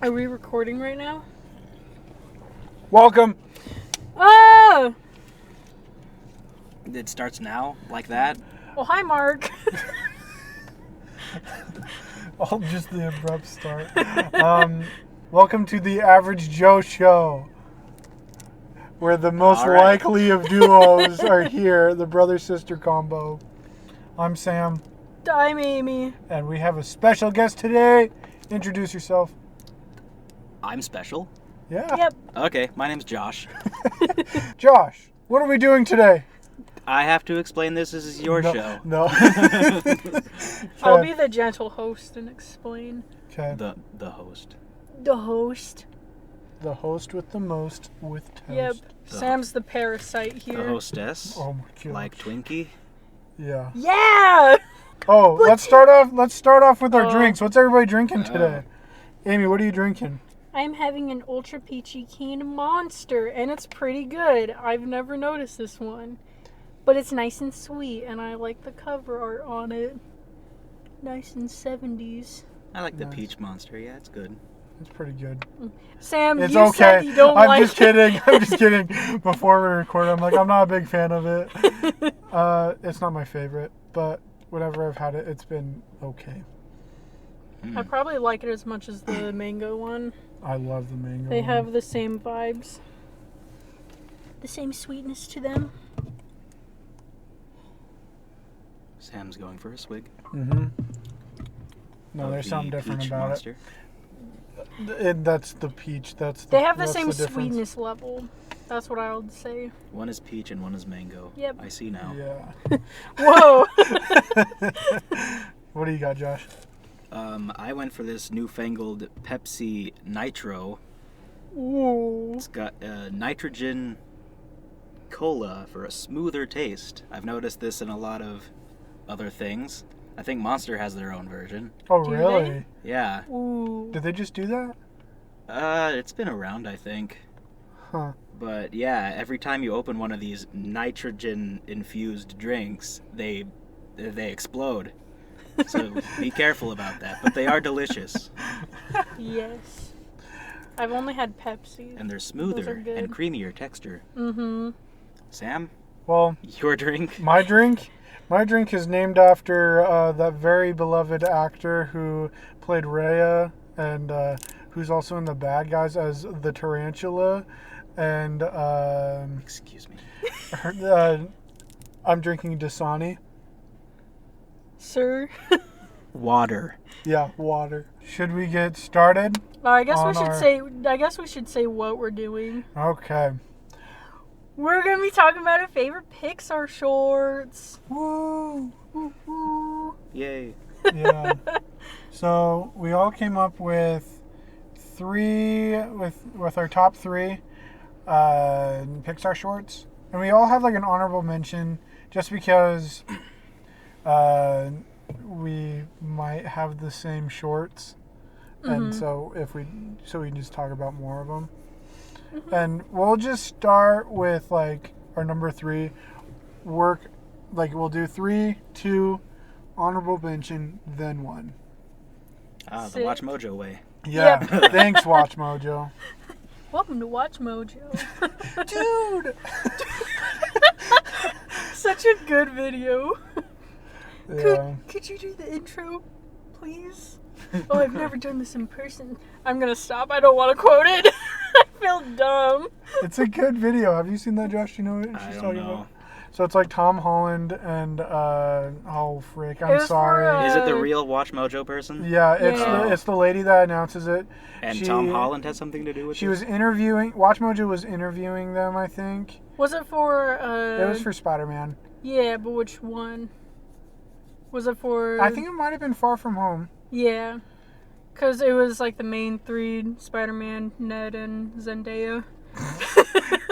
Are we recording right now? Welcome. Oh! It starts now, like that. Well, hi, Mark. Oh, just the abrupt start. Welcome to the Average Joe Show, where the most All right. likely of duos are here, the brother-sister combo. I'm Sam, I'm Amy. and we have a special guest today. Introduce yourself. I'm special. Yeah. Yep. Okay, my name's Josh. Josh, what are we doing today? I have to explain this. This is your show. No. I'll be the gentle host and explain. Okay. The host. The host. The host with the most with toast. Yep. Sam's the parasite here. The hostess. Oh my god. Like Twinkie. Yeah. Yeah! Oh, let's start off with our Oh. drinks. What's everybody drinking today? Amy, what are you drinking? I'm having an Ultra Peachy Keen Monster, and it's pretty good. I've never noticed this one. But it's nice and sweet, and I like the cover art on it. Nice and 70s. I like the Nice. Peach Monster. Yeah, it's good. It's pretty good. Sam, It's you okay. said you don't I'm like just kidding. I'm just kidding. Before we record, I'm like, I'm not a big fan of it. It's not my favorite, but whenever I've had it, it's been okay. I probably like it as much as the mango one. I love the mango. They one. have the same vibes. The same sweetness to them. Sam's going for a swig. Mm-hmm. No, of there's something the different Peach about Monster. it. That's the peach. They have the that's same difference. sweetness level. That's what I would say. One is peach and one is mango. Yep. I see now. Yeah. Whoa! What do you got, Josh? I went for this newfangled Pepsi Nitro. Ooh. It's got nitrogen cola for a smoother taste. I've noticed this in a lot of other things. I think Monster has their own version. Oh, Do really? Yeah. Ooh. Did they just do that? It's been around, I think. Huh. But yeah, every time you open one of these nitrogen-infused drinks, they explode. So be careful about that. But they are delicious, Yes. I've only had Pepsi. and they're Those are smoother good. and creamier texture. Mm-hmm. Sam, Well, your drink? my drink is named after that very beloved actor who played Raya and who's also in The Bad Guys as the Tarantula. And Excuse me. I'm drinking Dasani. Sir? Water. Yeah, water. Should we get started? I guess we On should our- say. I guess we should say what we're doing. Okay. We're gonna be talking about our favorite Pixar shorts. Woo! Woo woo. Yay. Yeah. So we all came up with with our top three Pixar shorts, and we all have like an honorable mention just because we might have the same shorts, and so we can just talk about more of them. And we'll just start with like our number three. We'll do 3, 2, honorable mention, then 1. The Sick. Watch Mojo way. Yeah. Yep. Thanks, Watch Mojo. Welcome to Watch Mojo. Dude. Such a good video. Yeah. Could you do the intro, please? Oh, I've never done this in person. I'm gonna stop. I don't want to quote it. I feel dumb. It's a good video. Have you seen that, Josh? Do you know what I she's don't talking know. about? So it's like Tom Holland and oh frick, It I'm was for, sorry. Is it the real Watch Mojo person? Yeah, Yeah. it's the lady that announces it. And Tom Holland has something to do with She it? was interviewing. Watch Mojo was interviewing them, I think. Was it for? It was for Spider-Man. Yeah, but which one? Was it for? I think it might have been Far From Home. Yeah, because it was like the main three: Spider-Man, Ned, and Zendaya.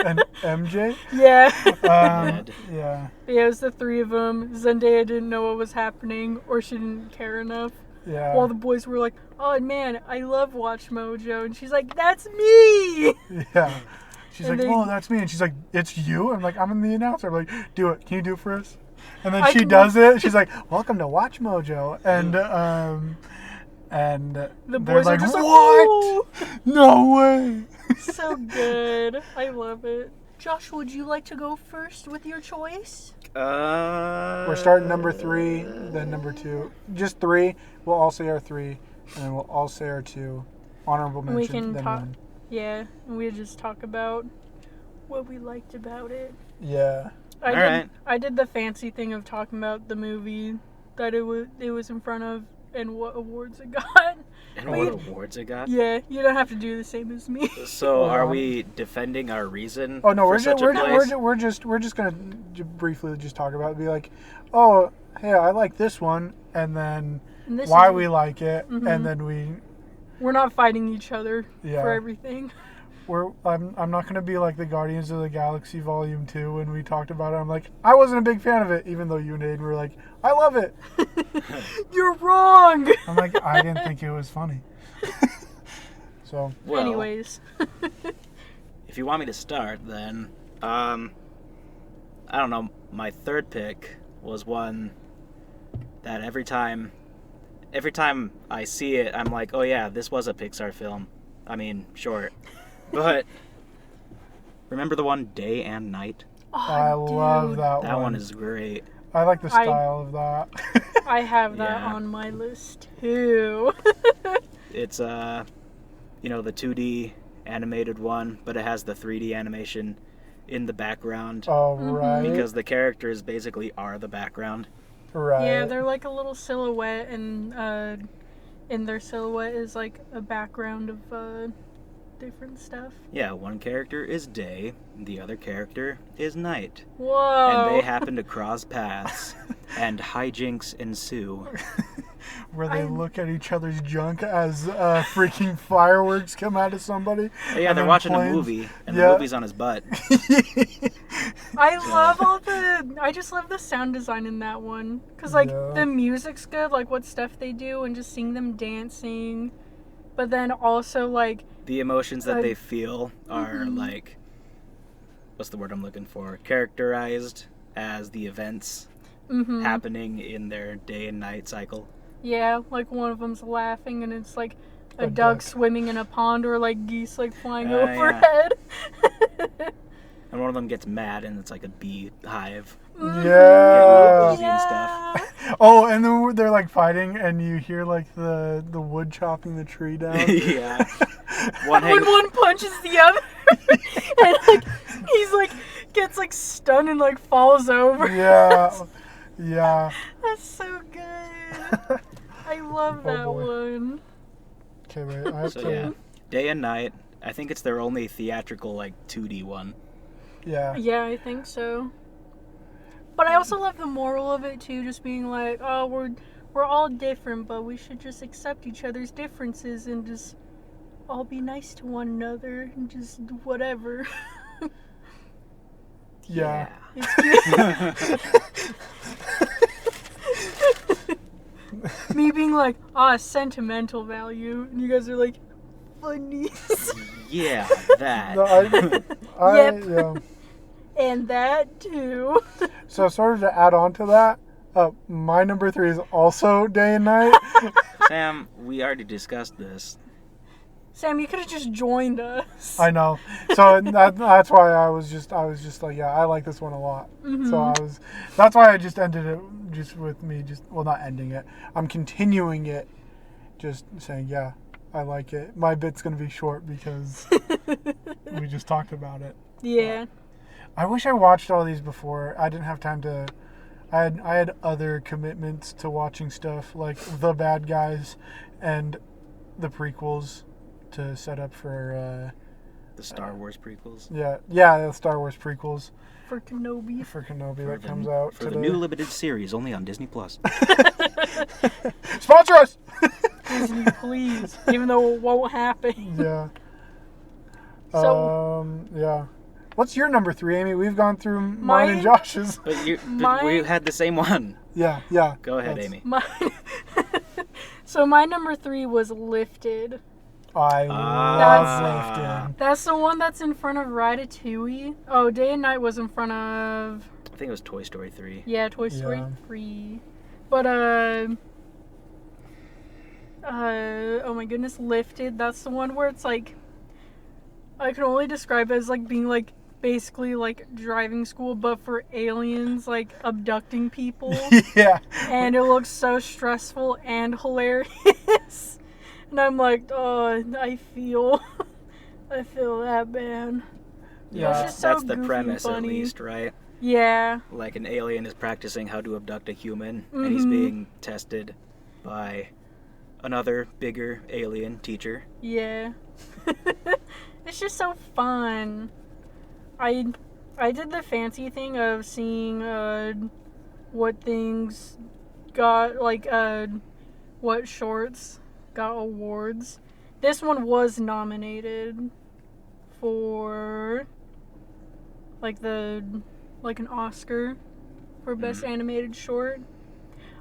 And MJ. Yeah. Ned. Yeah. Yeah, it was the three of them. Zendaya didn't know what was happening, or she didn't care enough. Yeah. While the boys were like, "Oh man, I love Watch Mojo," and she's like, "That's me." Yeah. She's And like, they- "Oh, that's me," and she's like, "It's you." I'm like, "I'm the announcer." I'm like, "Do it. Can you do it for us?" And then I she can- does it. She's like, "Welcome to Watch Mojo," and The they're boys like, are just like, "What?" "Ooh." No way. So good. I love it. Josh, would you like to go first with your choice? We're starting number 3, then number 2. Just 3. We'll all say our 3, and then we'll all say our 2. Honorable And we mentions, can then talk. 1. Yeah, and we just talk about what we liked about it. Yeah. I did the fancy thing of talking about the movie that it was in front of and what awards it got. And what awards it got? Yeah, you don't have to do the same as me. So are we defending our reason? Oh no, we're just gonna briefly just talk about it. Be like, oh hey, I like this one, and then why we like it, and then we're not fighting each other Yeah. for everything. I'm not gonna be like the Guardians of the Galaxy Volume 2 when we talked about it. I'm like, I wasn't a big fan of it, even though you and Aiden were like, I love it. You're wrong. I'm like, I didn't think it was funny. So. Well, anyways. If you want me to start, then I don't know. My third pick was one that every time I see it, I'm like, oh yeah, this was a Pixar film. I mean, short. But remember the one Day and Night? Oh, I love that one. That one is great. I like the style of that. I have that Yeah. on my list too. It's the 2D animated one, but it has the 3D animation in the background. Oh, right. Because the characters basically are the background. Right. Yeah, they're like a little silhouette, and in their silhouette is like a background of different stuff. Yeah, one character is Day, the other character is Night. Whoa! And they happen to cross paths, and hijinks ensue. Where they look at each other's junk as freaking fireworks come out of somebody. Yeah, they're watching a movie, and the movie's on his butt. I just love the sound design in that one. Because, like, Yeah. the music's good, like, what stuff they do, and just seeing them dancing. But then also, like... The emotions that they feel are, like... What's the word I'm looking for? Characterized as the events happening in their day and night cycle. Yeah, like, one of them's laughing, and it's, like, a duck swimming in a pond, or, like, geese, like, flying overhead. Yeah. And one of them gets mad, and it's like a beehive. Yeah. And stuff. Oh, and then they're like fighting, and you hear like the wood chopping the tree down. Yeah. When one punches the other, and like he's like gets like stunned and like falls over. Yeah. Yeah. That's so good. I love that one. Okay, wait. I have So to. yeah, Day and Night. I think it's their only theatrical like 2D one. Yeah. Yeah, I think so. But I also love the moral of it too, just being like, oh, we're all different, but we should just accept each other's differences and just all be nice to one another and just whatever. Yeah. Me being like, sentimental value, and you guys are like, funny. Yeah, that. No, Yep. Yeah. And that too. So sort of to add on to that, my number 3 is also Day and Night. Sam, we already discussed this. Sam, you could have just joined us. I know. So that's why I was just like, yeah, I like this one a lot. So that's why I just ended it just with me not ending it. I'm continuing it, just saying, yeah, I like it. My bit's going to be short because we just talked about it. Yeah. I wish I watched all these before. I didn't have time to. I had other commitments to watching stuff like The Bad Guys and the prequels to set up for The Star Wars prequels. the Star Wars prequels For Kenobi. that comes out for today. the new limited series only on Disney Plus. Sponsor us. Disney, please. Even though it won't happen. Yeah. So- Yeah. What's your number 3, Amy? We've gone through mine and Josh's. But we had the same one. Yeah. Go ahead, Amy. So my number 3 was Lifted. I love Lifted. That's the one that's in front of Ratatouille. Oh, Day and Night was in front of... I think it was Toy Story 3. Yeah, Toy Story Yeah. 3. But, oh my goodness, Lifted. That's the one where it's like, I can only describe it as like being like basically like driving school, but for aliens like abducting people. Yeah. And it looks so stressful and hilarious. And I'm like, oh, I feel that bad. Yeah. It's just so That's the goofy premise, and at funny. least, right? Yeah. Like an alien is practicing how to abduct a human, and he's being tested by another bigger alien teacher. Yeah. It's just so fun. I did the fancy thing of seeing what things got like what shorts got awards. This one was nominated for like an Oscar for best animated short.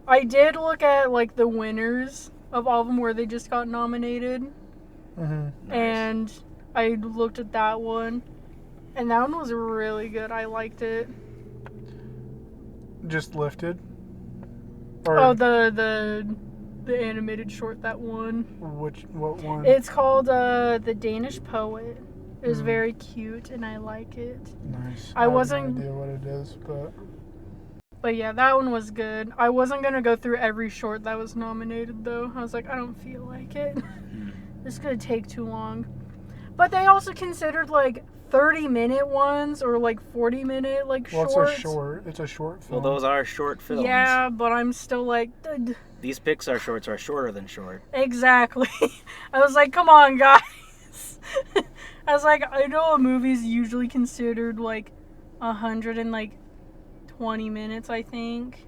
I did look at like the winners of all of them where they just got nominated. Nice. And I looked at that one, and that one was really good. I liked it. Just Lifted? Oh, the animated short that won. What one? It's called The Danish Poet. It was very cute, and I like it. Nice. I wasn't- have no idea what it is, But yeah, that one was good. I wasn't gonna go through every short that was nominated though. I was like, I don't feel like it. This is gonna take too long. But they also considered like 30-minute ones or like 40-minute like well, shorts. it's a short. It's a short Well, film. those are short films. Yeah, but I'm still like, These Pixar shorts are shorter than short. exactly. I was like, come on, guys. I was like, I know a movie's usually considered like 120 minutes, I think.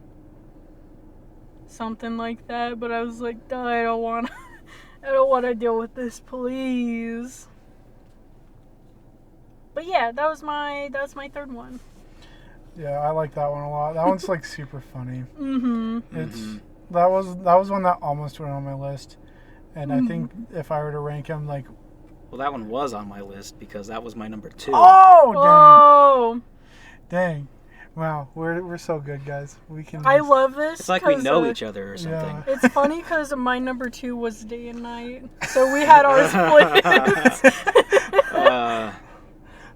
Something like that, but I was like, I don't want to deal with this, please. But yeah, that's my third one. Yeah, I like that one a lot. That one's like super funny. Mm-hmm. That was one that almost went on my list, and I think if I were to rank them, like, Well, that one was on my list because that was my number 2. Oh, dang, wow, we're so good, guys. We can. I love this. It's like we 'cause, know each other or something. Yeah. It's funny because my number 2 was Day and Night, so we had our split.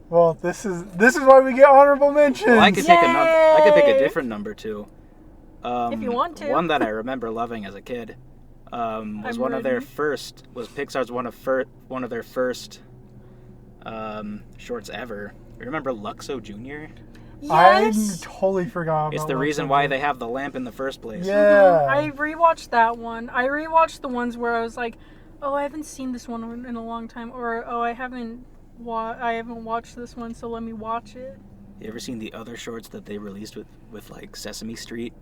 Well, this is why we get honorable mentions. Well, I could pick a different number 2. If you want to. One that I remember loving as a kid was I'm one of their ready. Pixar's one of their first shorts ever. You remember Luxo Jr.? I Yes. totally forgot. It's about the what reason they why did. they have the lamp in the first place. Yeah. I rewatched that one. I rewatched the ones where I was like, oh, I haven't seen this one in a long time, or oh, I haven't watched this one, so let me watch it. You ever seen the other shorts that they released with like Sesame Street?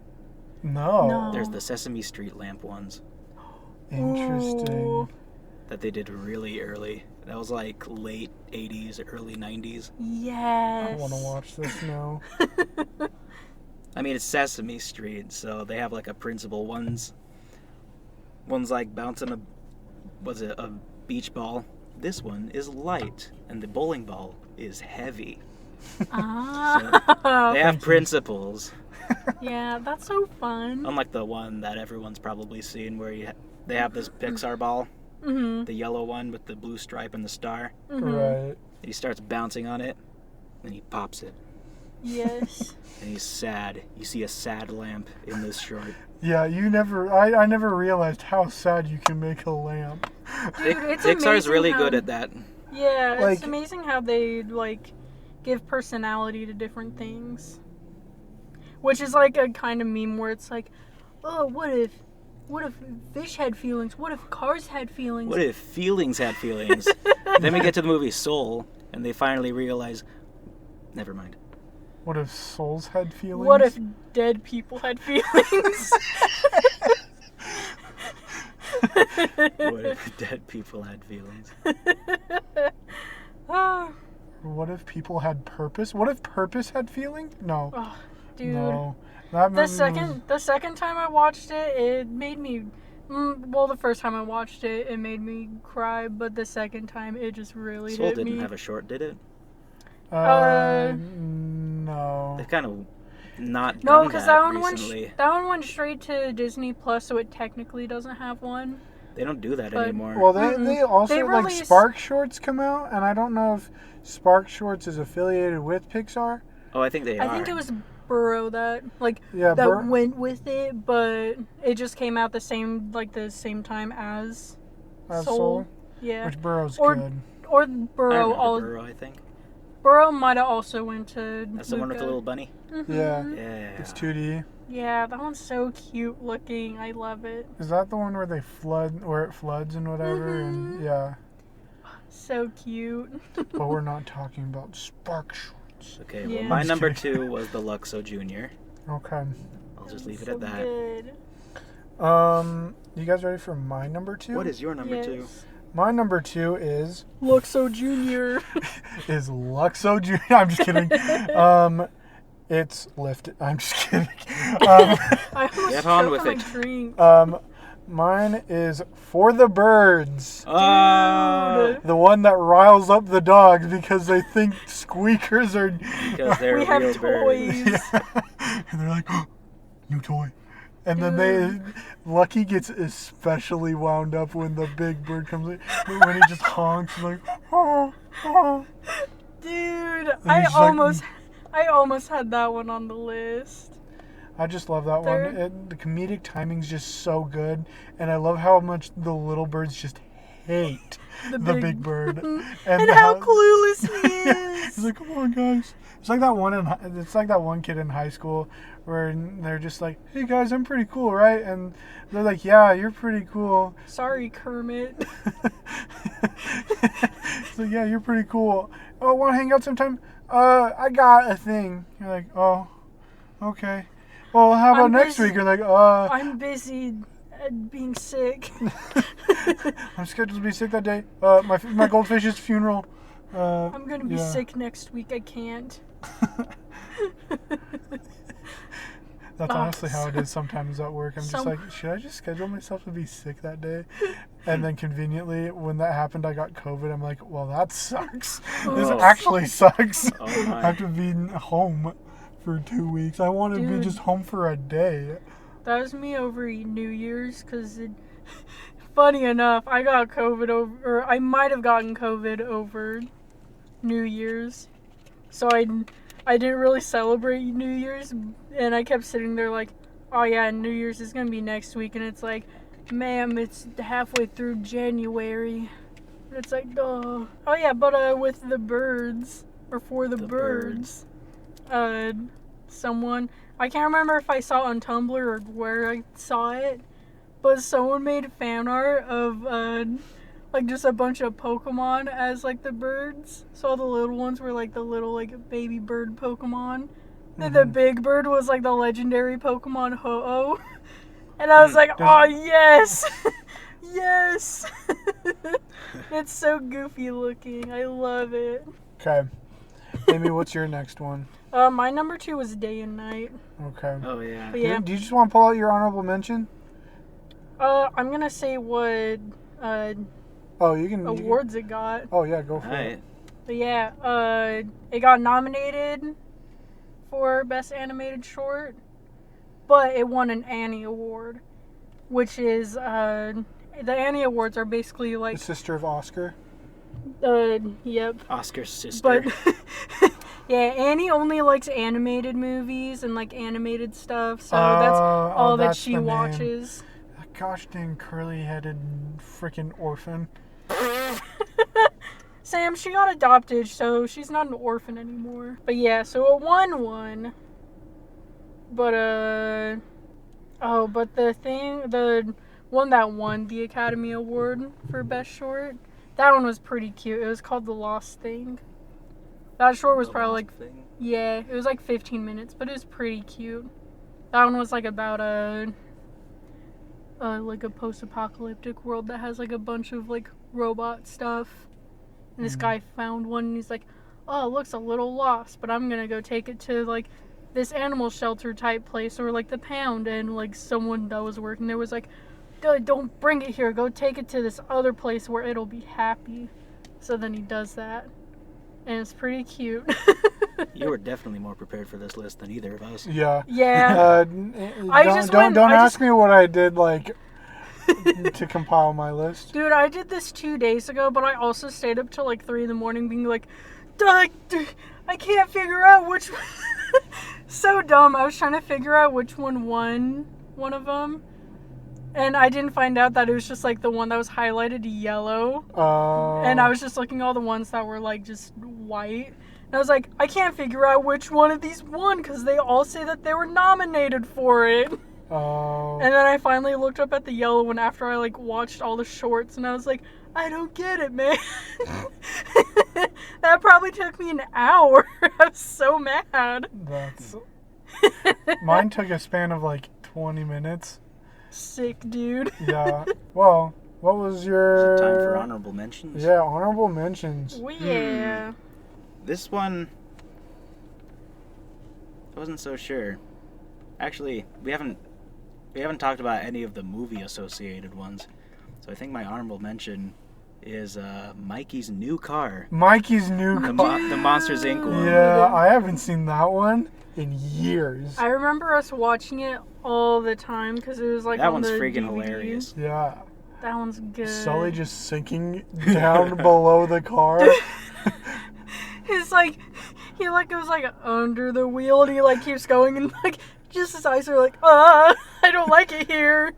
No. There's the Sesame Street lamp ones Interesting. Ooh. that they did really early. That was like late 80s, early 90s. Yes. I want to watch this now. I mean, it's Sesame Street, so they have like a principal one's like bouncing a beach ball. This one is light, and the bowling ball is heavy. Ah. They have principles, Yeah, that's so fun. unlike the one that everyone's probably seen where they have this Pixar ball, the yellow one with the blue stripe and the star. Right. He starts bouncing on it, and he pops it, Yes. and he's sad. You see a sad lamp in this short. Yeah, I never realized how sad you can make a lamp. Dude, it's Pixar's amazing really how- good at that. Yeah, Like- it's amazing how they like give personality to different things. Which is like a kind of meme where it's like, oh, what if fish had feelings? What if cars had feelings? What if feelings had feelings? Then we get to the movie Soul, and they finally realize, never mind. What if souls had feelings? What if dead people had feelings? What if dead people had feelings? Oh, What if people had purpose? What if purpose had feeling? No. oh, dude. No. That movie The second time I watched it, it made me. Well, the first time I watched it, it made me cry, but the second time, it just really Soul hit didn't me. have a short, did it? No. They've kind of not No, done because that that one recently. went straight to Disney Plus, so it technically doesn't have one. They don't do that But- anymore. Well, they also They like release- Spark Shorts come out, and I don't know if Spark Shorts is affiliated with Pixar. Oh, I think they are. I think it was Burrow that Yeah, went with it, but it just came out the same time as Soul, Yeah. which Burrow's Or- good. Or I Burrow. remember Burrow, I think. Burrow might have also went to. That's the one with the Luca. little bunny. Yeah, Yeah. it's 2D. Yeah, that one's so cute looking. I love it. Is that the one where it floods and whatever? And yeah, So cute. but we're not talking about Spark Shorts. Okay, Yeah. well, my I'm just number kidding. 2 was the Luxo Junior. Okay. I'll just leave it So at that. Good. You guys ready for my number 2? What is your number 2? Yes. My number 2 is Luxo Junior. Luxo Junior. I'm just kidding. It's lifted. I'm just kidding. I almost Get on choked with on my it. drink. Mine is For the Birds. Oh, The one that riles up the dogs because they think squeakers are. because they're We have real birds. toys. And they're like, oh, new toy. And then Lucky gets especially wound up when the big bird comes in. When he just honks, like, oh, oh. Dude, he's I like- almost had that one on the list. I just love that They're- one. The comedic timing's just so good. And I love how much the little birds just hate the big bird. And how clueless he is. He's like, come on, guys. It's like that one kid in high school where they're just like, hey guys, I'm pretty cool, right? And they're like, yeah, you're pretty cool. Sorry, Kermit. So yeah, you're pretty cool. Oh, want to hang out sometime? I got a thing. You're like, oh, okay. Well, how about I'm next busy. week? You're like, I'm busy being sick. I'm scheduled to be sick that day. My goldfish's funeral. I'm gonna be yeah. sick next week. I can't. That's honestly how it is sometimes at work. I'm just Some- like, should I just schedule myself to be sick that day? And then conveniently, when that happened, I got COVID. I'm like, well, that sucks. This Oh. actually sucks. Oh I my. have to be home for 2 weeks. I want to be Dude. just home for a day. That was me over New Year's, because funny enough, I got COVID or I might have gotten COVID over New Year's. So I didn't really celebrate New Year's, and I kept sitting there like, oh yeah, New Year's is going to be next week, and it's like, ma'am, it's halfway through January. And it's like, oh yeah, but with the birds, or for the birds, someone, I can't remember if I saw it on Tumblr or where I saw it, but someone made fan art of like just a bunch of Pokemon as like the birds. So all the little ones were like the little like baby bird Pokemon. And the big bird was like the legendary Pokemon Ho-Oh. And I was like, oh yes! Yes! It's so goofy looking. I love it. Okay. Amy, what's your next one? My number 2 was Day and Night. Okay. Oh yeah. But yeah. Do you just want to pull out your honorable mention? I'm gonna say what Oh, you can. awards it got. Oh, yeah, go for Alright. it. But yeah, it got nominated for Best Animated Short, but it won an Annie Award, which is, the Annie Awards are basically The like, sister of Oscar. yep. Oscar's sister. But, yeah, Annie only likes animated movies and, like, animated stuff, so that's all that that's she the name. watches. That gosh dang curly-headed freaking orphan. Sam, she got adopted, so she's not an orphan anymore. But yeah, so it won one. But, but the one that won the Academy Award for Best Short, that one was pretty cute. It was called The Lost Thing. That short was probably like, yeah, it was like 15 minutes, but it was pretty cute. That one was like about like a post-apocalyptic world that has like a bunch of like robot stuff. And this guy found one and he's like, oh, it looks a little lost, but I'm gonna go take it to like this animal shelter type place or like the pound. And like someone that was working there was like, don't bring it here, go take it to this other place where it'll be happy. So then he does that. And it's pretty cute. You were definitely more prepared for this list than either of us. Yeah. Yeah. Don't I just went- don't I ask just- me what I did like to compile my list. Dude, I did this 2 days ago, but I also stayed up till like 3 in the morning being like, I can't figure out which one. So dumb. I was trying to figure out which one won one of them. And I didn't find out that it was just like the one that was highlighted yellow. And I was just looking at all the ones that were like just white. And I was like, I can't figure out which one of these won because they all say that they were nominated for it. Oh. And then I finally looked up at the yellow one after I like watched all the shorts, and I was like, I don't get it, man. That probably took me an hour. I was so mad. Mine took a span of like 20 minutes. Sick, dude. Yeah. Well, what was your... Is it time for honorable mentions? Yeah, honorable mentions. Well, yeah. This one, I wasn't so sure. Actually, we haven't talked about any of the movie associated ones. So I think my honorable mention is Mikey's new car. Mikey's new car. The Monsters Inc. one. Yeah, I haven't seen that one in years. I remember us watching it all the time because it was like That on one's the freaking DVDs. Yeah. hilarious. That one's good. Sully just sinking down below the car. It's like he like goes like under the wheel and he like keeps going and like just his eyes are like, I don't like it here.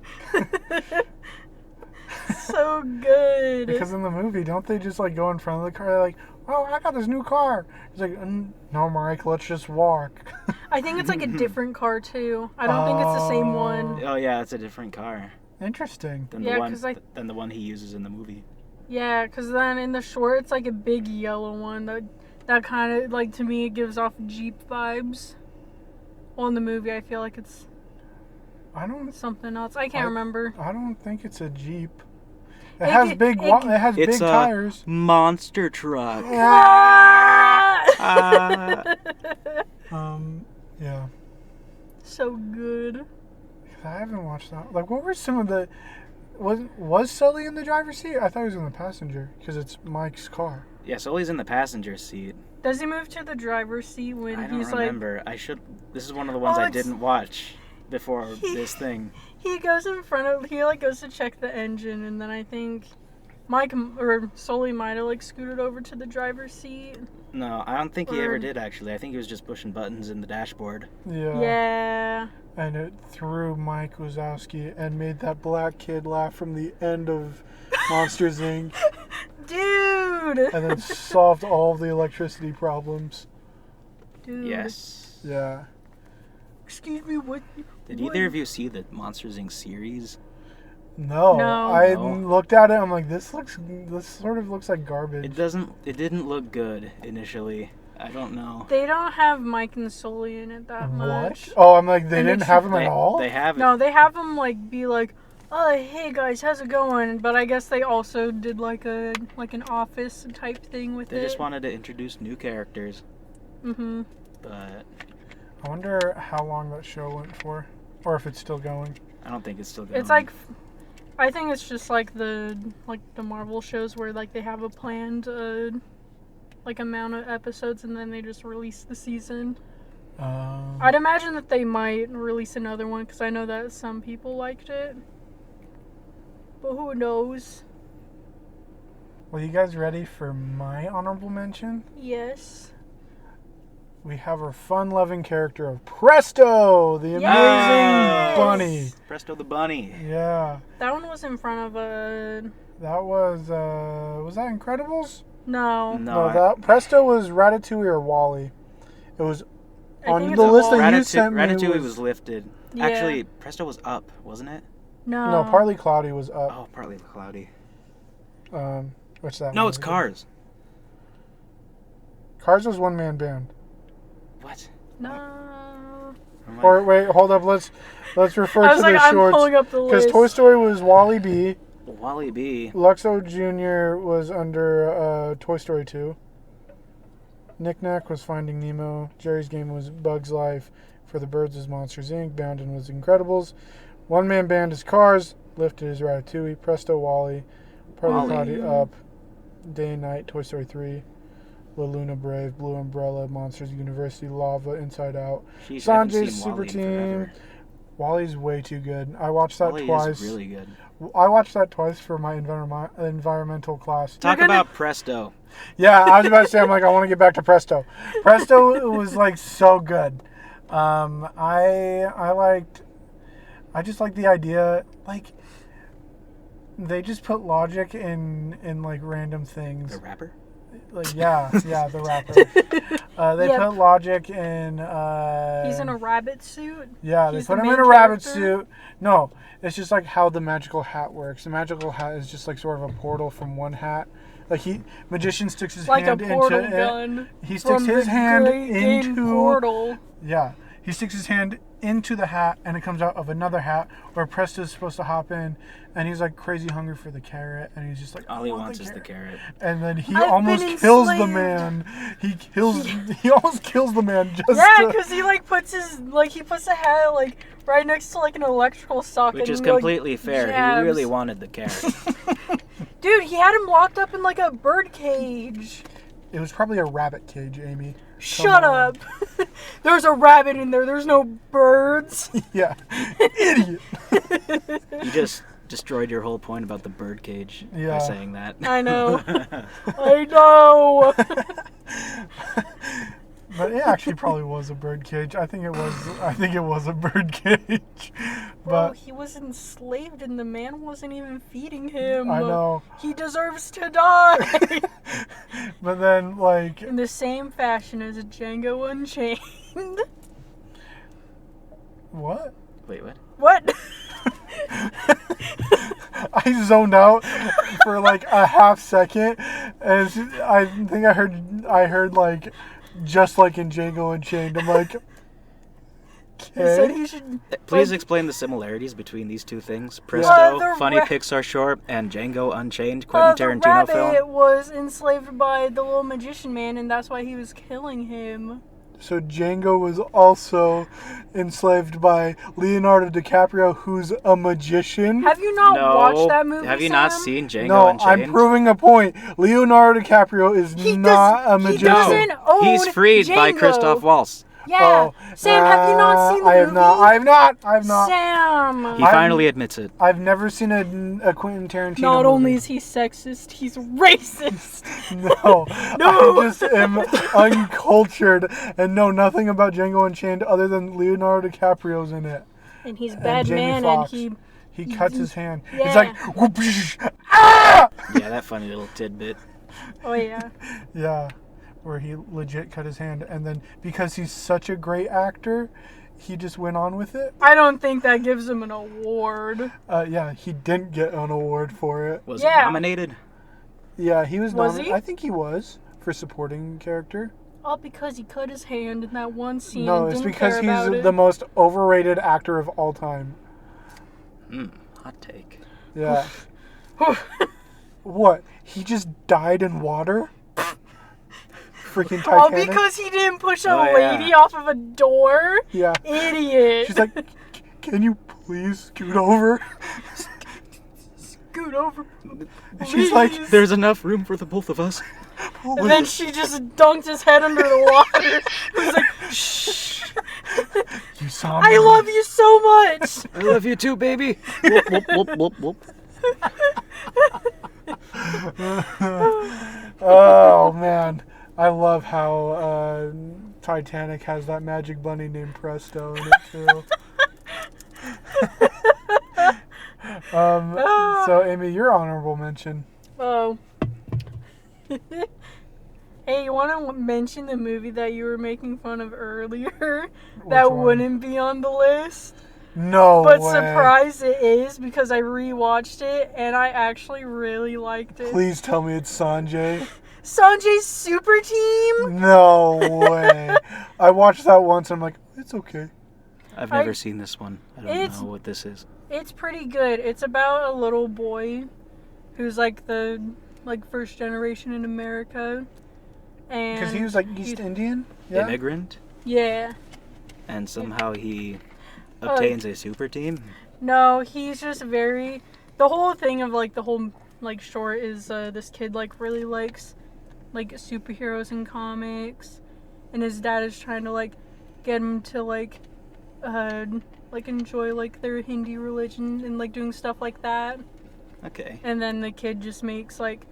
So good. Because in the movie, don't they just like go in front of the car? They're like, oh, I got this new car. He's like, no, Mike, let's just walk. I think it's like a different car too. I don't think it's the same one. Oh yeah, it's a different car Interesting. than Yeah, the one 'cause than the one he uses in the movie. Yeah, because then in the short, it's like a big yellow one that kind of like to me it gives off Jeep vibes. Well, in the movie, I feel like it's something else. I can't remember. I don't think it's a Jeep. It It has could- big it could- It's a tires. monster truck. Yeah. So good. I haven't watched that. Like, what were some of the... Was Sully in the driver's seat? I thought he was in the passenger, because it's Mike's car. Yeah, Sully's in the passenger seat. Does he move to the driver's seat when I don't he's remember. This is one of the ones I it's- didn't watch before this thing. he goes in front of he like goes to check the engine, and then I think Mike or Sully might have like scooted over to the driver's seat. No, I don't think he ever Or- did actually. I think he was just pushing buttons in the dashboard. Yeah. Yeah. And it threw Mike Wazowski and made that black kid laugh from the end of Monsters, Inc. Dude. And then solved all of the electricity problems. Dude. Yes. Yeah. Excuse me, what? Did either of you see the Monsters Inc. series? No. No. I No. looked at it, I'm like, this sort of looks like garbage. It didn't look good initially. I don't know. They don't have Mike and Sully in it that much. What? Oh, I'm like, they And didn't it's- have him at all? They have it. No, they have them like be like, oh hey guys, how's it going? But I guess they also did like an office type thing with They it. just wanted to introduce new characters, Mm-hmm. but I wonder how long that show went for. Or if it's still going. I don't think it's still going. It's like, I think it's just like the Marvel shows where like they have a planned like amount of episodes and then they just release the season. I'd imagine that they might release another one because I know that some people liked it. But who knows? Well, you guys ready for my honorable mention? Yes. We have our fun-loving character of Presto, the amazing Yes! bunny. Presto the Bunny. Yeah. That one was in front of a... That was that Incredibles? No. No, that Presto was Ratatouille or Wall-E. It was I on think the it's a list that Wall-E. you sent me. Ratatouille was lifted. Yeah. Actually, Presto was up, wasn't it? No. No, Partly Cloudy was up. Oh, partly cloudy. Which that No, one it's was. Cars. Cars was one-man band. What? No. Am I- Or wait, hold up. Let's refer I to was like, the I'm shorts. pulling up the Because list. Toy Story was Wall-E B. Wall-E B. Luxo Jr. was under Toy Story 2. Knick Knack was Finding Nemo. Jerry's Game was Bug's Life. For the Birds was Monsters, Inc. Boundin' was Incredibles. One Man Band is Cars. Lifted is Ratatouille. Presto Wall-E. Partly Wall-E. Cloudy Up. Day and Night, Toy Story 3. La Luna Brave, Blue Umbrella, Monsters University, Lava, Inside Out. Jeez, I haven't Sanjay's seen Super Wall-E in Team. forever. Wall-E's way too good. I watched that Wall-E twice. is really good. I watched that twice for my environmental class. Talk gonna- about Presto. Yeah, I was about to say, I'm like, I want to get back to Presto. Presto was like so good. I just like the idea, like, they just put logic in like random things. The rapper? Like, yeah, the rapper. They Yeah. put logic in. He's in a rabbit suit. Yeah, they He's put the him in main a rabbit character? suit. No, it's just like how the magical hat works. The magical hat is just like sort of a portal from one hat. Like magician sticks his Like a hand portal into it. gun. He sticks from his the hand Great Game into portal. Yeah, he sticks his hand into the hat, and it comes out of another hat where Presto's supposed to hop in, and he's like crazy hungry for the carrot, and he's just like, All "I he want wants is the carrot. And then he I've almost been kills the enslaved. man. He almost kills the man just Yeah, to. because he like puts the hat like right next to like an electrical socket. Which is and, like, completely fair. jabs. He really wanted the carrot. Dude, he had him locked up in like a bird cage. It was probably a rabbit cage, Amy. Shut on. up. There's a rabbit in there. There's no birds. Yeah, idiot. You just destroyed your whole point about the bird cage Yeah. by saying that. I know. I know. But it actually probably was a bird cage. I think it was a bird cage. Bro, But he was enslaved and the man wasn't even feeding him. I know. He deserves to die. But then like In the same fashion as Django Unchained. what? Wait, what? What? I zoned out for like a half second, and I think I heard like just like in Django Unchained. I'm like, He said okay. he should. Please like, explain the similarities between these two things. Presto, the funny ra- Pixar short, and Django Unchained, Quentin the Tarantino rabbit film. was enslaved by the little magician man, and that's why he was killing him. So Django was also enslaved by Leonardo DiCaprio, who's a magician. Have you not No. watched that movie? Have you not Sam? seen Django No, Unchained? I'm proving a point. Leonardo DiCaprio is He not a He magician. doesn't own He's freed by Django. Christoph Waltz. Yeah. Sam, have you not seen the I have movie? not. I have not. Sam. He finally admits it. I've never seen a Quentin Tarantino Not movie. only is he sexist, he's racist. No, No. I just am uncultured and know nothing about Django Unchained other than Leonardo DiCaprio's in it. And he's And bad Jamie man, Foxx. and He cuts his hand. Yeah. He's like, whoopsh, ah! Yeah, that funny little tidbit. oh yeah. Yeah, where he legit cut his hand, and then because he's such a great actor, he just went on with it. I don't think that gives him an award. Yeah, he didn't get an award for it. Was Yeah. nominated? Yeah, he was. Was he? I think he was for supporting character. All because he cut his hand in that one scene. No, and it's didn't because care he's about it. the most overrated actor of all time. Hot take. Yeah. What? He just died in water? Freaking All Titanic. because he didn't push a Oh, yeah. lady off of a door. Yeah. Idiot. She's like, can you please scoot over? scoot over. She's like, please." There's enough room for the both of us. And then she just dunked his head under the water. He was like, shh. you saw me. I love you so much. I love you too, baby. Whoop, whoop, whoop, whoop, whoop. Oh man, I love how Titanic has that magic bunny named Presto in it too. So Amy, your honorable mention. Oh. Hey, you want to mention the movie that you were making fun of earlier? That one? wouldn't be on the list. No But way. surprise it is because I rewatched it and I actually really liked it. Please tell me it's Sanjay. Sanjay's Super Team? No way. I watched that once and I'm like, it's okay. I've never seen this one. I don't It's- know what this is. It's pretty good. It's about a little boy who's like the first generation in America. And Because he was like East Indian. Yeah. Immigrant, Yeah. and somehow he obtains a super team. No, he's just very. The whole thing of the whole short is this kid really likes superheroes and comics, and his dad is trying to get him to like enjoy like their Hindi religion and like doing stuff like that. Okay. And then the kid just makes like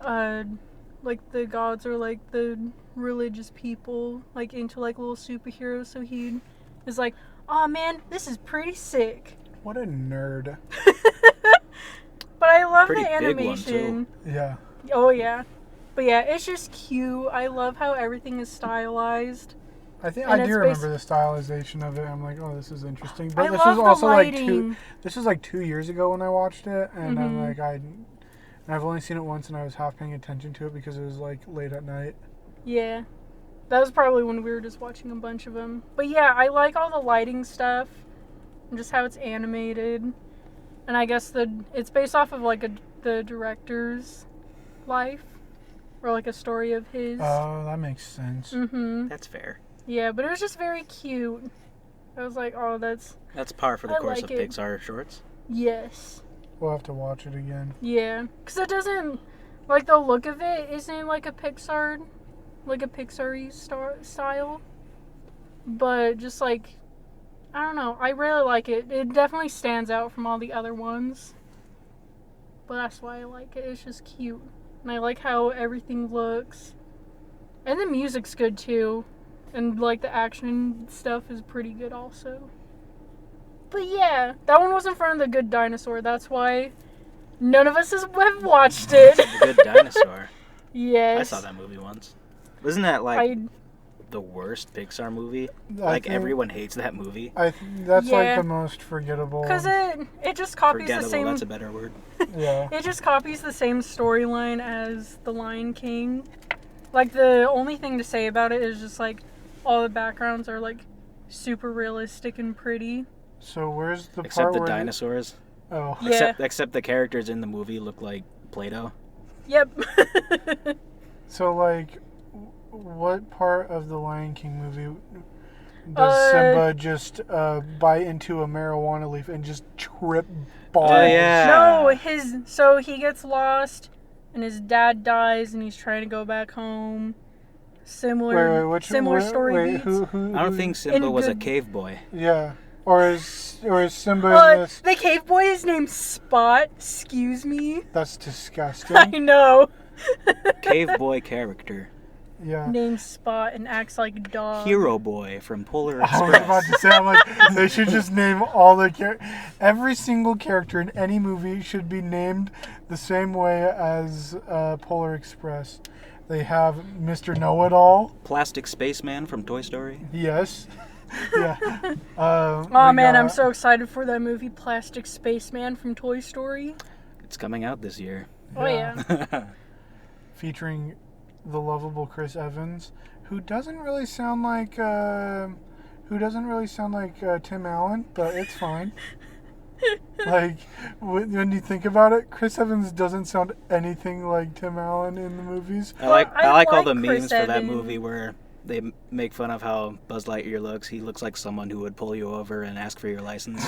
the gods or like the religious people like into like little superheroes. So he is like, oh man, this is pretty sick. What a nerd. But I love Pretty the big one, animation. Yeah. Oh yeah. But yeah, it's just cute. I love how everything is stylized. I think And I do it's remember the stylization of it. I'm like, oh, this is interesting. But I this love was also the like lighting. This was like 2 years ago when I watched it, and I'm Mhm. like, I've only seen it once, and I was half paying attention to it because it was like late at night. Yeah. That was probably when we were just watching a bunch of them. But yeah, I like all the lighting stuff and just how it's animated. And I guess it's based off of like the director's life or like a story of his. Oh, that makes sense. Mhm. That's fair. Yeah, but it was just very cute. I was like, oh, that's That's par for the I course like of it. Pixar shorts. yes. We'll have to watch it again. Yeah, because it doesn't like the look of it isn't like a Pixar style, but just like I don't know, I really like it. It definitely stands out from all the other ones, but that's why I like it. It's just cute, and I like how everything looks, and the music's good too, and like the action stuff is pretty good also. But yeah, that one was in front of The Good Dinosaur. That's why none of us have watched it. The Good Dinosaur. Yes. I saw that movie once. Wasn't that like the worst Pixar movie? Like everyone hates that movie. That's like Yeah. the most forgettable. Because it just copies the Forgettable, same. that's a better word. Yeah. It just copies the same storyline as The Lion King. Like the only thing to say about it is just like all the backgrounds are like super realistic and pretty. So where's the Except part the where dinosaurs. Oh. Yeah. Except the characters in the movie look like Play-Doh. Yep. So like, what part of the Lion King movie does Simba just bite into a marijuana leaf and just trip balls? Oh, yeah. No, so he gets lost and his dad dies and he's trying to go back home. Similar story beats. Who, I don't think Simba In was a Good- cave boy. Yeah. Or is Simba in this? The cave boy is named Spot. Excuse me. That's I disgusting. know. Cave boy character. Yeah. Named Spot and acts like a dog. Hero boy from Polar I was about Express. to say, I'm like, they should just name all the every single character in any movie should be named the same way as Polar Express. They have Mr. Know-It-All. Plastic Spaceman from Toy Story. Yes. Yeah. Oh man, I'm so excited for that movie, Plastic Spaceman from Toy Story. It's coming out this year. Oh yeah. Featuring the lovable Chris Evans, who doesn't really sound like Tim Allen, but it's fine. Like when you think about it, Chris Evans doesn't sound anything like Tim Allen in the movies. I like all the Chris memes for that Evans. movie where they make fun of how Buzz Lightyear looks. He looks like someone who would pull you over and ask for your license.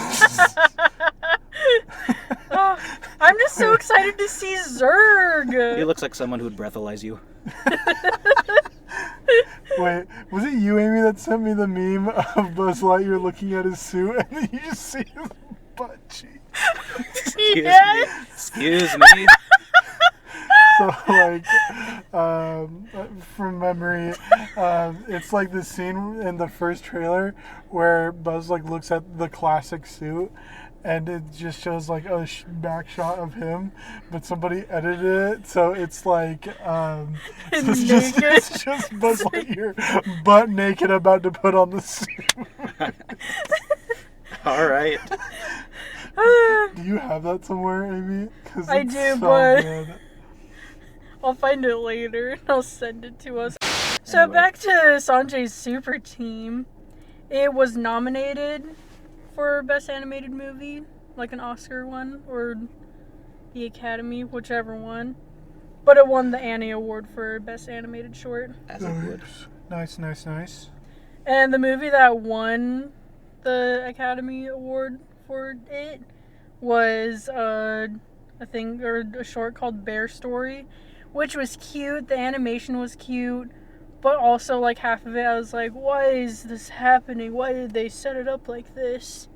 Oh, I'm just so excited to see Zurg. He looks like someone who would breathalyze you. Wait, was it you, Amy, that sent me the meme of Buzz Lightyear looking at his suit and then you just see his butt cheek? Yes. Excuse me. So, like, from memory, it's like the scene in the first trailer where Buzz, like, looks at the classic suit and it just shows, like, a back shot of him, but somebody edited it, so it's like, it's just Buzz Lightyear butt naked about to put on the suit. All right. Do you have that somewhere, Amy? 'Cause I it's do, so but- good. I'll find it later and I'll send it to us. So Anyway. back to Sanjay's Super Team. It was nominated for Best Animated Movie, like an Oscar one, or the Academy, whichever one. But it won the Annie Award for Best Animated Short. As it would. Nice. And the movie that won the Academy Award for it was a short called Bear Story, which was cute. The animation was cute, but also like half of it I was like, why is this happening? Why did they set it up like this?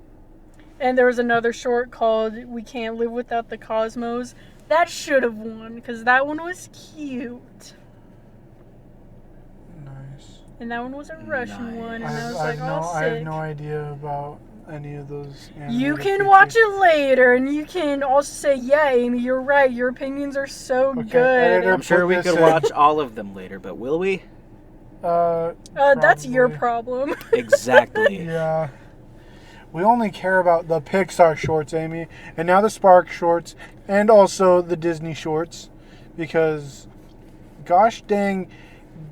And there was another short called We Can't Live Without the Cosmos. That should have won, because that one was cute. Nice. And that one was a Russian Nice. one, and I I was have, like, no, oh, I have sick. no idea about any of those. You animated can features. watch it later, and you can also say, yeah, Amy, you're right. Your opinions are so Okay, good. editor. I'm sure Put we this could in. watch all of them later, but will we? That's your Probably. problem. Exactly. Yeah. We only care about the Pixar shorts, Amy, and now the Spark shorts, and also the Disney shorts, because, gosh dang,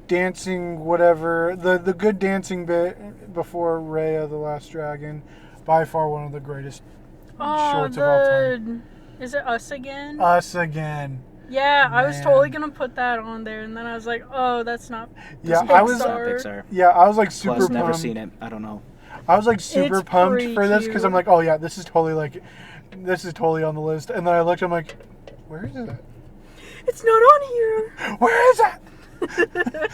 dancing whatever, the good dancing bit before Raya the Last Dragon, by far one of the greatest shorts of all time. Is it Us Again? Us Again. Yeah, I was Man. totally gonna put that on there, and then I was like, oh, that's not. Yeah, Pixar. I was. Pixar. Yeah, I was like super Plus, pumped. never seen it. I don't know. I was like super It's pumped pretty for this because I'm cute. like, oh yeah, this is totally on the list. And then I looked, I'm like, where is it? It's not on here. Where is it?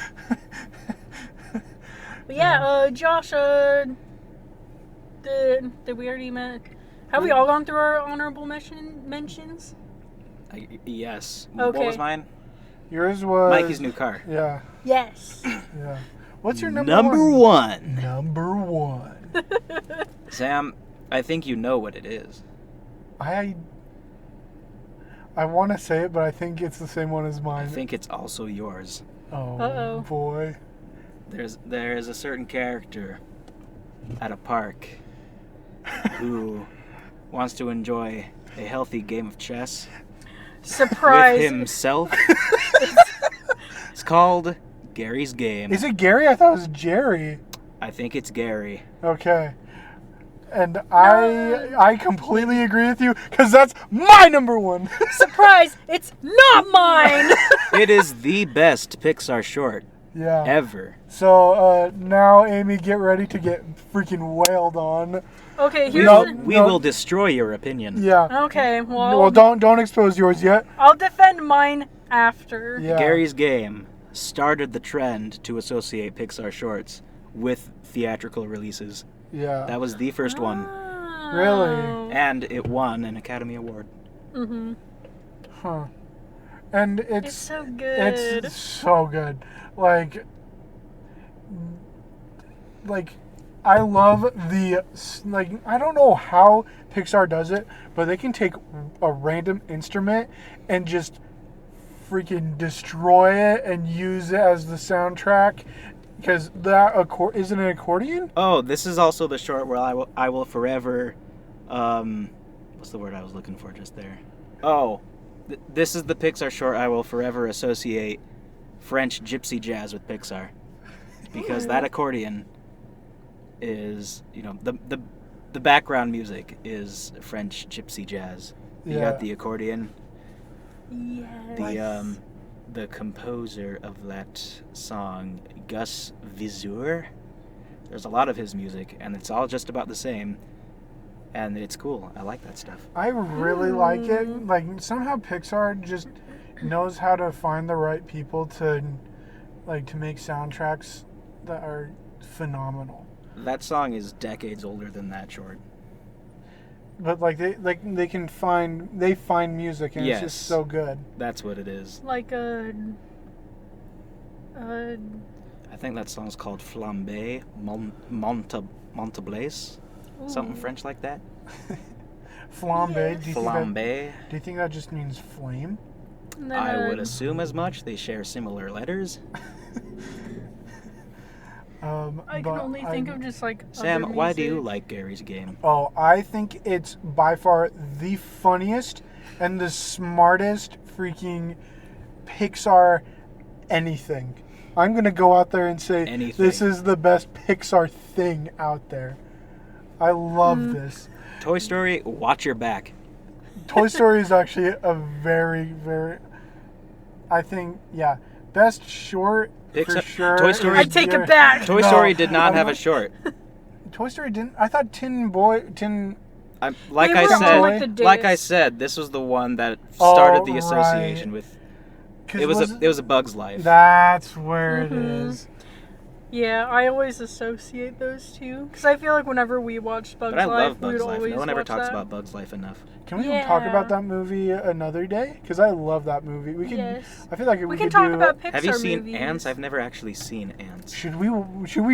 But yeah, Josh, did we already have we all gone through our honorable mentions? Yes. Okay. What was mine? Yours was Mikey's new car. Yeah, Yes. yeah. What's your number one? Number one. Sam, I think you know what it is. I want to say it, but I think it's the same one as I mine. think it's also yours. Oh Uh-oh. boy. There's a certain character at a park who wants to enjoy a healthy game of chess Surprise. with himself. It's called Gary's Game. Is it Gary? I thought it was Jerry. I think it's Gary. Okay. And I completely agree with you because that's my number one. Surprise! It's not mine. It is the best Pixar short Yeah. ever. So now, Amy, get ready to get freaking wailed on. Okay, here's No. We will destroy your opinion. Yeah. Okay, well, Well, don't expose yours yet. I'll defend mine after. Yeah. Gary's Game started the trend to associate Pixar shorts with theatrical releases. Yeah. That was the first one, Oh. Really? and it won an Academy Award. Mm-hmm. Huh. And It's so good. it's so good. Like I love I don't know how Pixar does it, but they can take a random instrument and just freaking destroy it and use it as the soundtrack. Because that isn't an accordion? Oh, this is also the short where I will forever, what's the word I was looking for just there? Oh, this is the Pixar short I will forever associate French gypsy jazz with Pixar, because that accordion is, the background music is French gypsy jazz. You Yeah. got the accordion. Yes. The composer of that song, Gus Viseur, there's a lot of his music, and it's all just about the same, and it's cool. I like that stuff. I really like it. Like, somehow Pixar just knows how to find the right people to make soundtracks that are phenomenal. That song is decades older than that short. But they find music and Yes. it's just so good. That's what it is. Like I think that song's called Flambe Montablaise, something French like that. Flambe. Yes. Flambe. Do you think that just means flame? and then, I would assume as much. They share similar letters. I can only think of just like Sam, other why do you music. like Gary's Game? Oh, I think it's by far the funniest and the smartest freaking Pixar anything. I'm going to go out there and say Anything. this is the best Pixar thing out there. I love this. Toy Story, watch your back. Toy Story is actually a very, very, I think, yeah, best short for Pixar- sure. Toy Story- I take it back. Toy No, Story did not I'm have a not- short. Toy Story didn't. I thought Like They I were on, said, like, the like I disc. said, this was the one that started the right. association with. 'Cause It was a Bug's Life. That's where it Mhm. is. Yeah, I always associate those two. Because I feel like whenever we watched Bugs But I Life, love we would Bugs Life. always No one ever watch talks that. about Bugs Life enough. Can we talk Yeah. about that movie another day? Because I love that movie. We could. Yes. I feel like We we can could talk do. about Pixar Have you seen movies. Ants? I've never actually seen Ants. Should we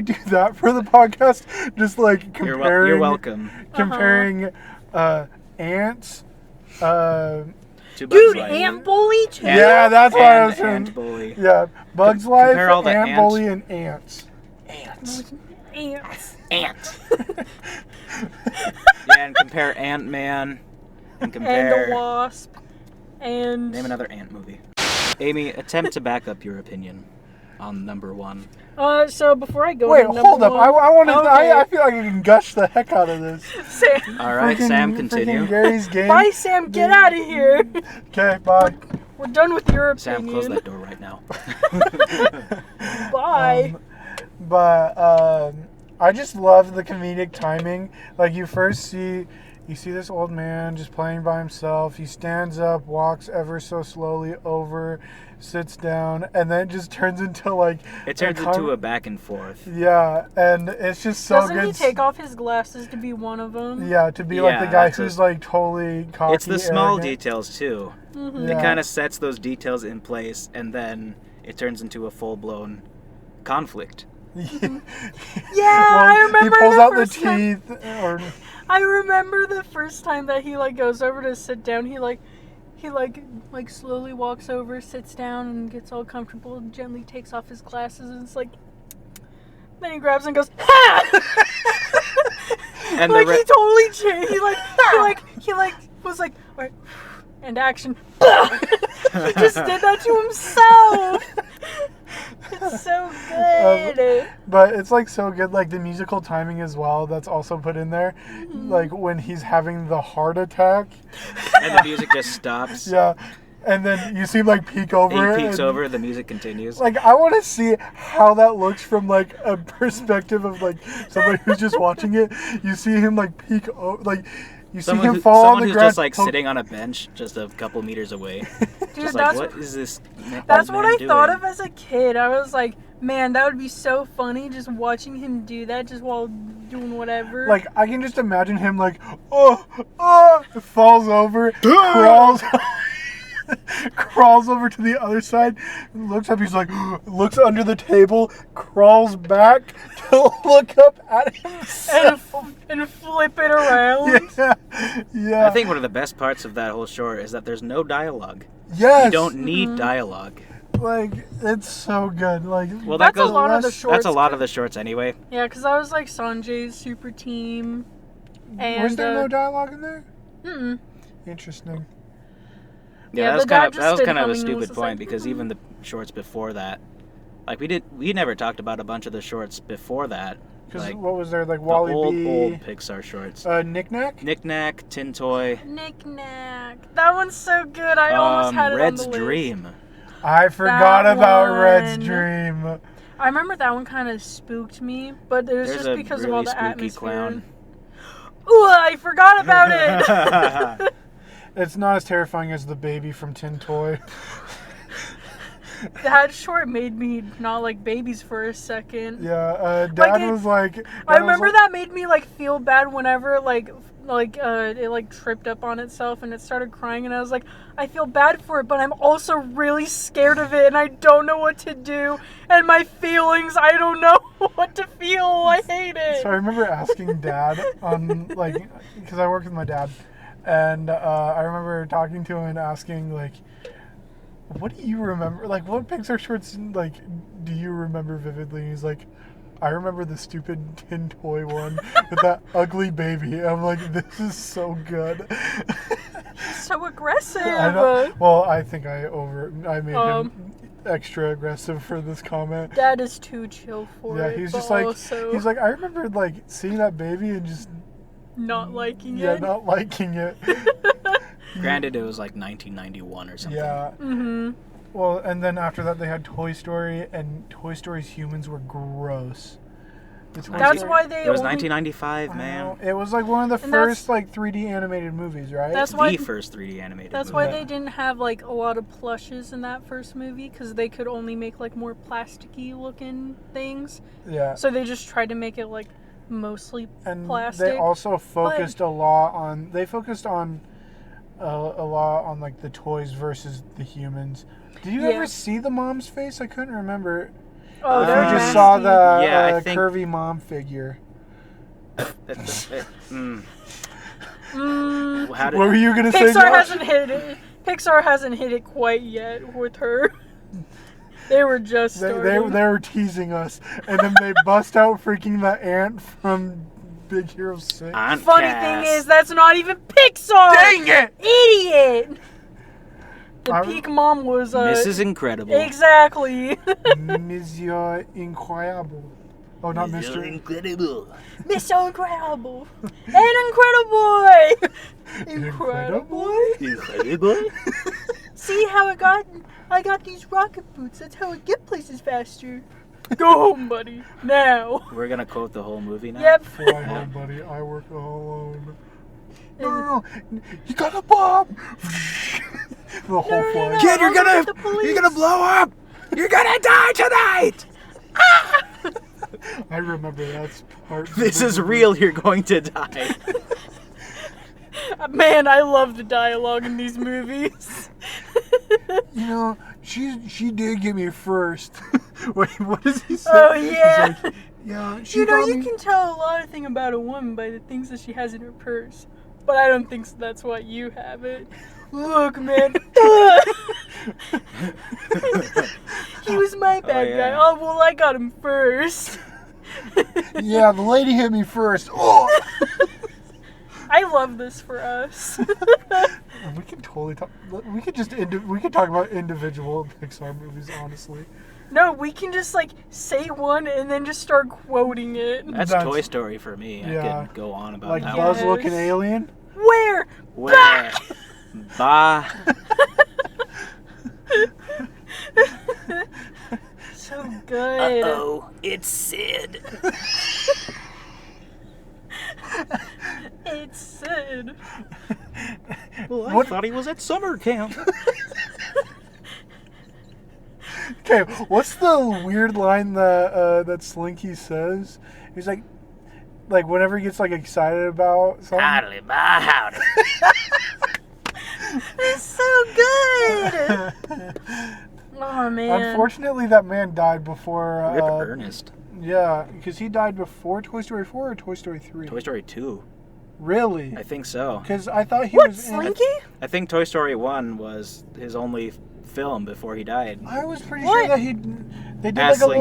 do that for the podcast? Just like comparing. You're welcome. Comparing ants. To Bugs Dude, Life. Ant Bully too? Yeah, that's what I was saying. Ant Bully. Yeah, Bugs Life, compare all the Ant ants. Bully, and Ants. Ants. Ants. Ant. Yeah, and compare Ant-Man. And compare... And the Wasp. And... Name another Ant movie. Amy, attempt to back up your opinion on number one. So before I go Wait, to number hold up. one, I want to. Okay. I feel like I can gush the heck out of this. Sam. All right, Sam, Freaking continue. Gary's game. Bye, Sam. Get out of here. Okay, bye. We're done with your Sam, opinion. close that door right now. Bye. But I just love the comedic timing. Like you see this old man just playing by himself. He stands up, walks ever so slowly over, sits down, and then it just turns into like It turns into a back and forth. Yeah, and it's just so Doesn't good. he take off his glasses to be one of them? Yeah, to be like the Yeah, guy that's who's like totally cocky. It's the small arrogant. details, too. Mm-hmm. It Yeah. kind of sets those details in place, and then it turns into a full-blown conflict. Yeah, I remember he pulls the out the first time- teeth, or I remember the first time that he like goes over to sit down. He slowly walks over, sits down, and gets all comfortable. And gently takes off his glasses, and it's like. Then he grabs and goes, ha! And like the he totally changed. He was like, "Alright," and action. He just did that to himself. It's so good. but it's like so good, like the musical timing as well. That's also put in there, like when he's having the heart attack. And the music just stops. Yeah, and then you see him like peek over. He peeks and, over, the music continues. Like I want to see how that looks from like a perspective of like somebody who's just watching it. You see him like peek over, like you see him fall on the who's ground. just like sitting on a bench just a couple meters away. Dude, Just like, that's what is this? That's man what I doing? thought of as a kid. I was like, man, that would be so funny just watching him do that just while doing whatever. Like I can just imagine him like falls over, crawls over to the other side, looks up. He's like looks under the table, crawls back to look up at himself. and flip it around. Yeah. I think one of the best parts of that whole short is that there's no dialogue. Yes. You don't need dialogue. Like it's so good. Like Well, That's that goes. a lot of the shorts. That's a lot of the shorts anyway. Yeah, because I was like Sanjay's super team. And, was there no dialogue in there? Mm-mm. Interesting. Yeah, that was the dad kind of just stood a humming and was stupid just point like, because even the shorts before that, like we never talked about a bunch of the shorts before that. Because Like what was there? Like the Wally old B. Pixar shorts. Knick Knack. Knick Knack, Tin Toy, Knick-knack. That one's so good. I almost had it Red's on the list. Dream. I forgot That about Red's one. Dream. I remember that one kind of spooked me, but it was There's just a because really of all the spooky atmosphere. clown. Ooh, I forgot about it. It's not as terrifying as the baby from Tin Toy. That short made me not like babies for a second. Yeah, Dad was like. I remember that made me like feel bad whenever it like tripped up on itself and it started crying, and I was like, I feel bad for it, but I'm also really scared of it, and I don't know what to do, and my feelings, I don't know what to feel. I hate it. So I remember asking Dad on like, because I work with my dad, and I remember talking to him and asking like, what do you remember? Like, what Pixar shorts like do you remember vividly? And he's like, I remember the stupid Tin Toy one with that ugly baby. I'm like, this is so good. So aggressive. I know. Well, I think I made him extra aggressive for this comment. Dad is too chill for it. Yeah, he's but just like, also he's like, I remember like seeing that baby and just not liking yeah, it. not liking it. Granted, it was like 1991 or something. Yeah. Mm-hmm. Well, and then after that they had Toy Story, and Toy Story's humans were gross. That's why they. It was only, 1995, man. It was like one of the And first like 3D animated movies, right? That's why. The first 3D animated That's movie. why they didn't have like a lot of plushes in that first movie, because they could only make like more plasticky looking things. Yeah. So they just tried to make it like mostly And plastic. they also focused a lot on. They focused on a lot on like the toys versus the humans. Did you ever see the mom's face? I couldn't remember. Oh, If they're you just saw the Yeah, I think- curvy mom figure. How What did, were you gonna say, Pixar Josh? hasn't hit it. Pixar hasn't hit it quite yet with her. They were just They starting. were teasing us, and then they bust out freaking the ant from Big Hero 6. Aunt Funny Cass. thing is, that's not even Pixar. Dang it! Idiot. The I- peak mom was Mrs. Incredible. Exactly. Monsieur Incroyable. Oh, not Mr. Incredible. Miss Incredible. And Incredible. Incredible? Incredible. See how I got these rocket boots. That's how I get places faster. Go home, buddy. Now. We're gonna quote the whole movie now. Yep. Fly home, buddy. I work alone. No. You got a bomb. The whole fly. no. Kid, I'll go get the you're gonna blow up. You're gonna die tonight. I remember that part. This is real. You're going to die. Man, I love the dialogue in these movies. You know, she did get me first. Wait, what does he say? Oh, yeah. He's like, yeah, she You know, got you me. can tell a lot of things about a woman by the things that she has in her purse. But I don't think that's why you have it. Look, man. He was my bad guy. yeah. Oh, well, I got him first. Yeah, the lady hit me first. Oh! I love this for us. We can totally talk. We could just we could talk about individual Pixar movies, honestly. No, we can just, like, say one and then just start quoting it. That's Toy Story for me. Yeah. I could go on about Like that. Buzz Yes. looking alien. Where? Where? Bah. So good. Oh, it's Sid. It's Sid. Well, I What- thought he was at summer camp. Okay, what's the weird line that Slinky says? He's like whenever he gets like excited about something. Howdy, bah, howdy. It's so good. Oh, man. Unfortunately, that man died before. Rip Ernest. Yeah, because he died before Toy Story 4 or Toy Story 3. Toy Story 2. Really? I think so. Because I thought he What, was. Slinky? I think Toy Story 1 was his only film before he died. I was pretty What? sure that they did Ask like a Slinky.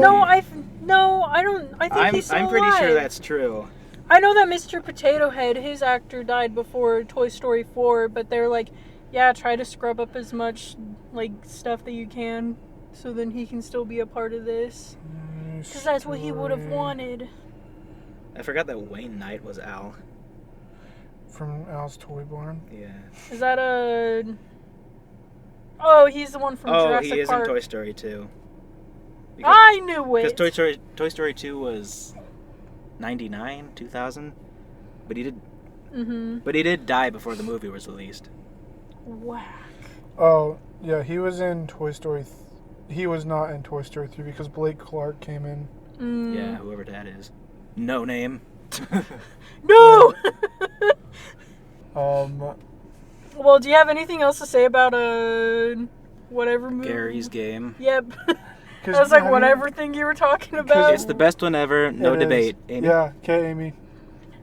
No, I don't. I think he's still I'm pretty sure alive. that's true. I know that Mr. Potato Head, his actor, died before Toy Story 4, but they're like, yeah, try to scrub up as much like stuff that you can, so then he can still be a part of this. Because that's what he would have wanted. I forgot that Wayne Knight was Al. From Al's Toy Barn. Yeah. Is that a? Oh, he's the one from Oh, Jurassic he is Park. in Toy Story 2. I knew it. Because Toy Story 2 was 99, 2000, but he did. Mm-hmm. But he did die before the movie was released. Whack. Oh yeah, he was in Toy Story. He was not in Toy Story 3 because Blake Clark came in. Mm. Yeah, whoever that is. No name. No. Well, do you have anything else to say about whatever movie? Gary's Game. Yep. I was like, have whatever thing you were talking about. It's the best one ever. No It is. debate. Amy? Yeah. Okay, Amy.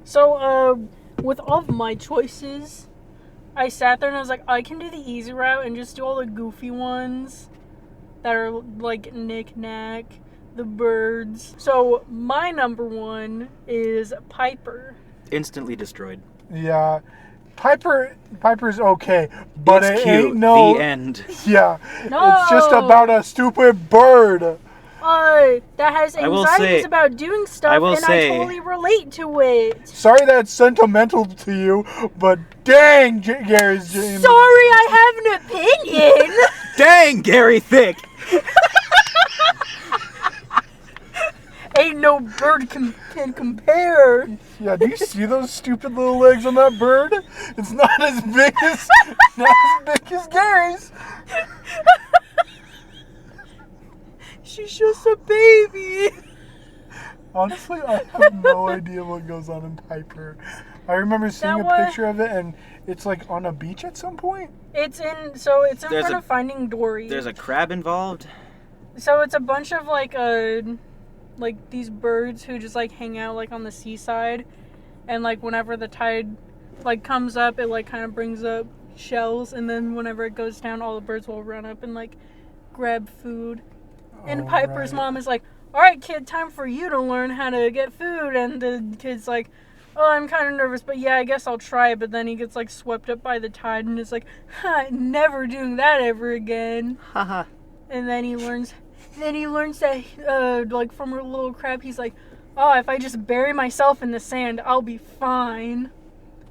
So, with all of my choices, I sat there and I was like, I can do the easy route and just do all the goofy ones that are like Knick Knack, the birds. So, my number one is Piper. Instantly destroyed. Yeah. Piper's okay, but it's it cute. ain't no. The end. Yeah. No. It's just about a stupid bird. That has I will anxieties say- about doing stuff, I will and say- I totally relate to it. Sorry that's sentimental to you, but dang, Gary's James. Sorry, I have an opinion. Dang, Gary Thick. Ain't no bird can compare. Yeah, do you see those stupid little legs on that bird? It's not as big as Gary's. She's just a baby. Honestly, I have no idea what goes on in Piper. I remember seeing a picture of it, and it's like on a beach at some point. It's in front of Finding Dory. There's a crab involved. So it's a bunch of like these birds who just like hang out like on the seaside, and like whenever the tide like comes up, it like kind of brings up shells, and then whenever it goes down, all the birds will run up and like grab food. And Piper's mom is like, "All right, kid, time for you to learn how to get food." And the kid's like, "Oh, I'm kind of nervous, but yeah, I guess I'll try." But then he gets like swept up by the tide, and is like, "Never doing that ever again." Haha. And then he learns that, like, from a little crab, he's like, "Oh, if I just bury myself in the sand, I'll be fine."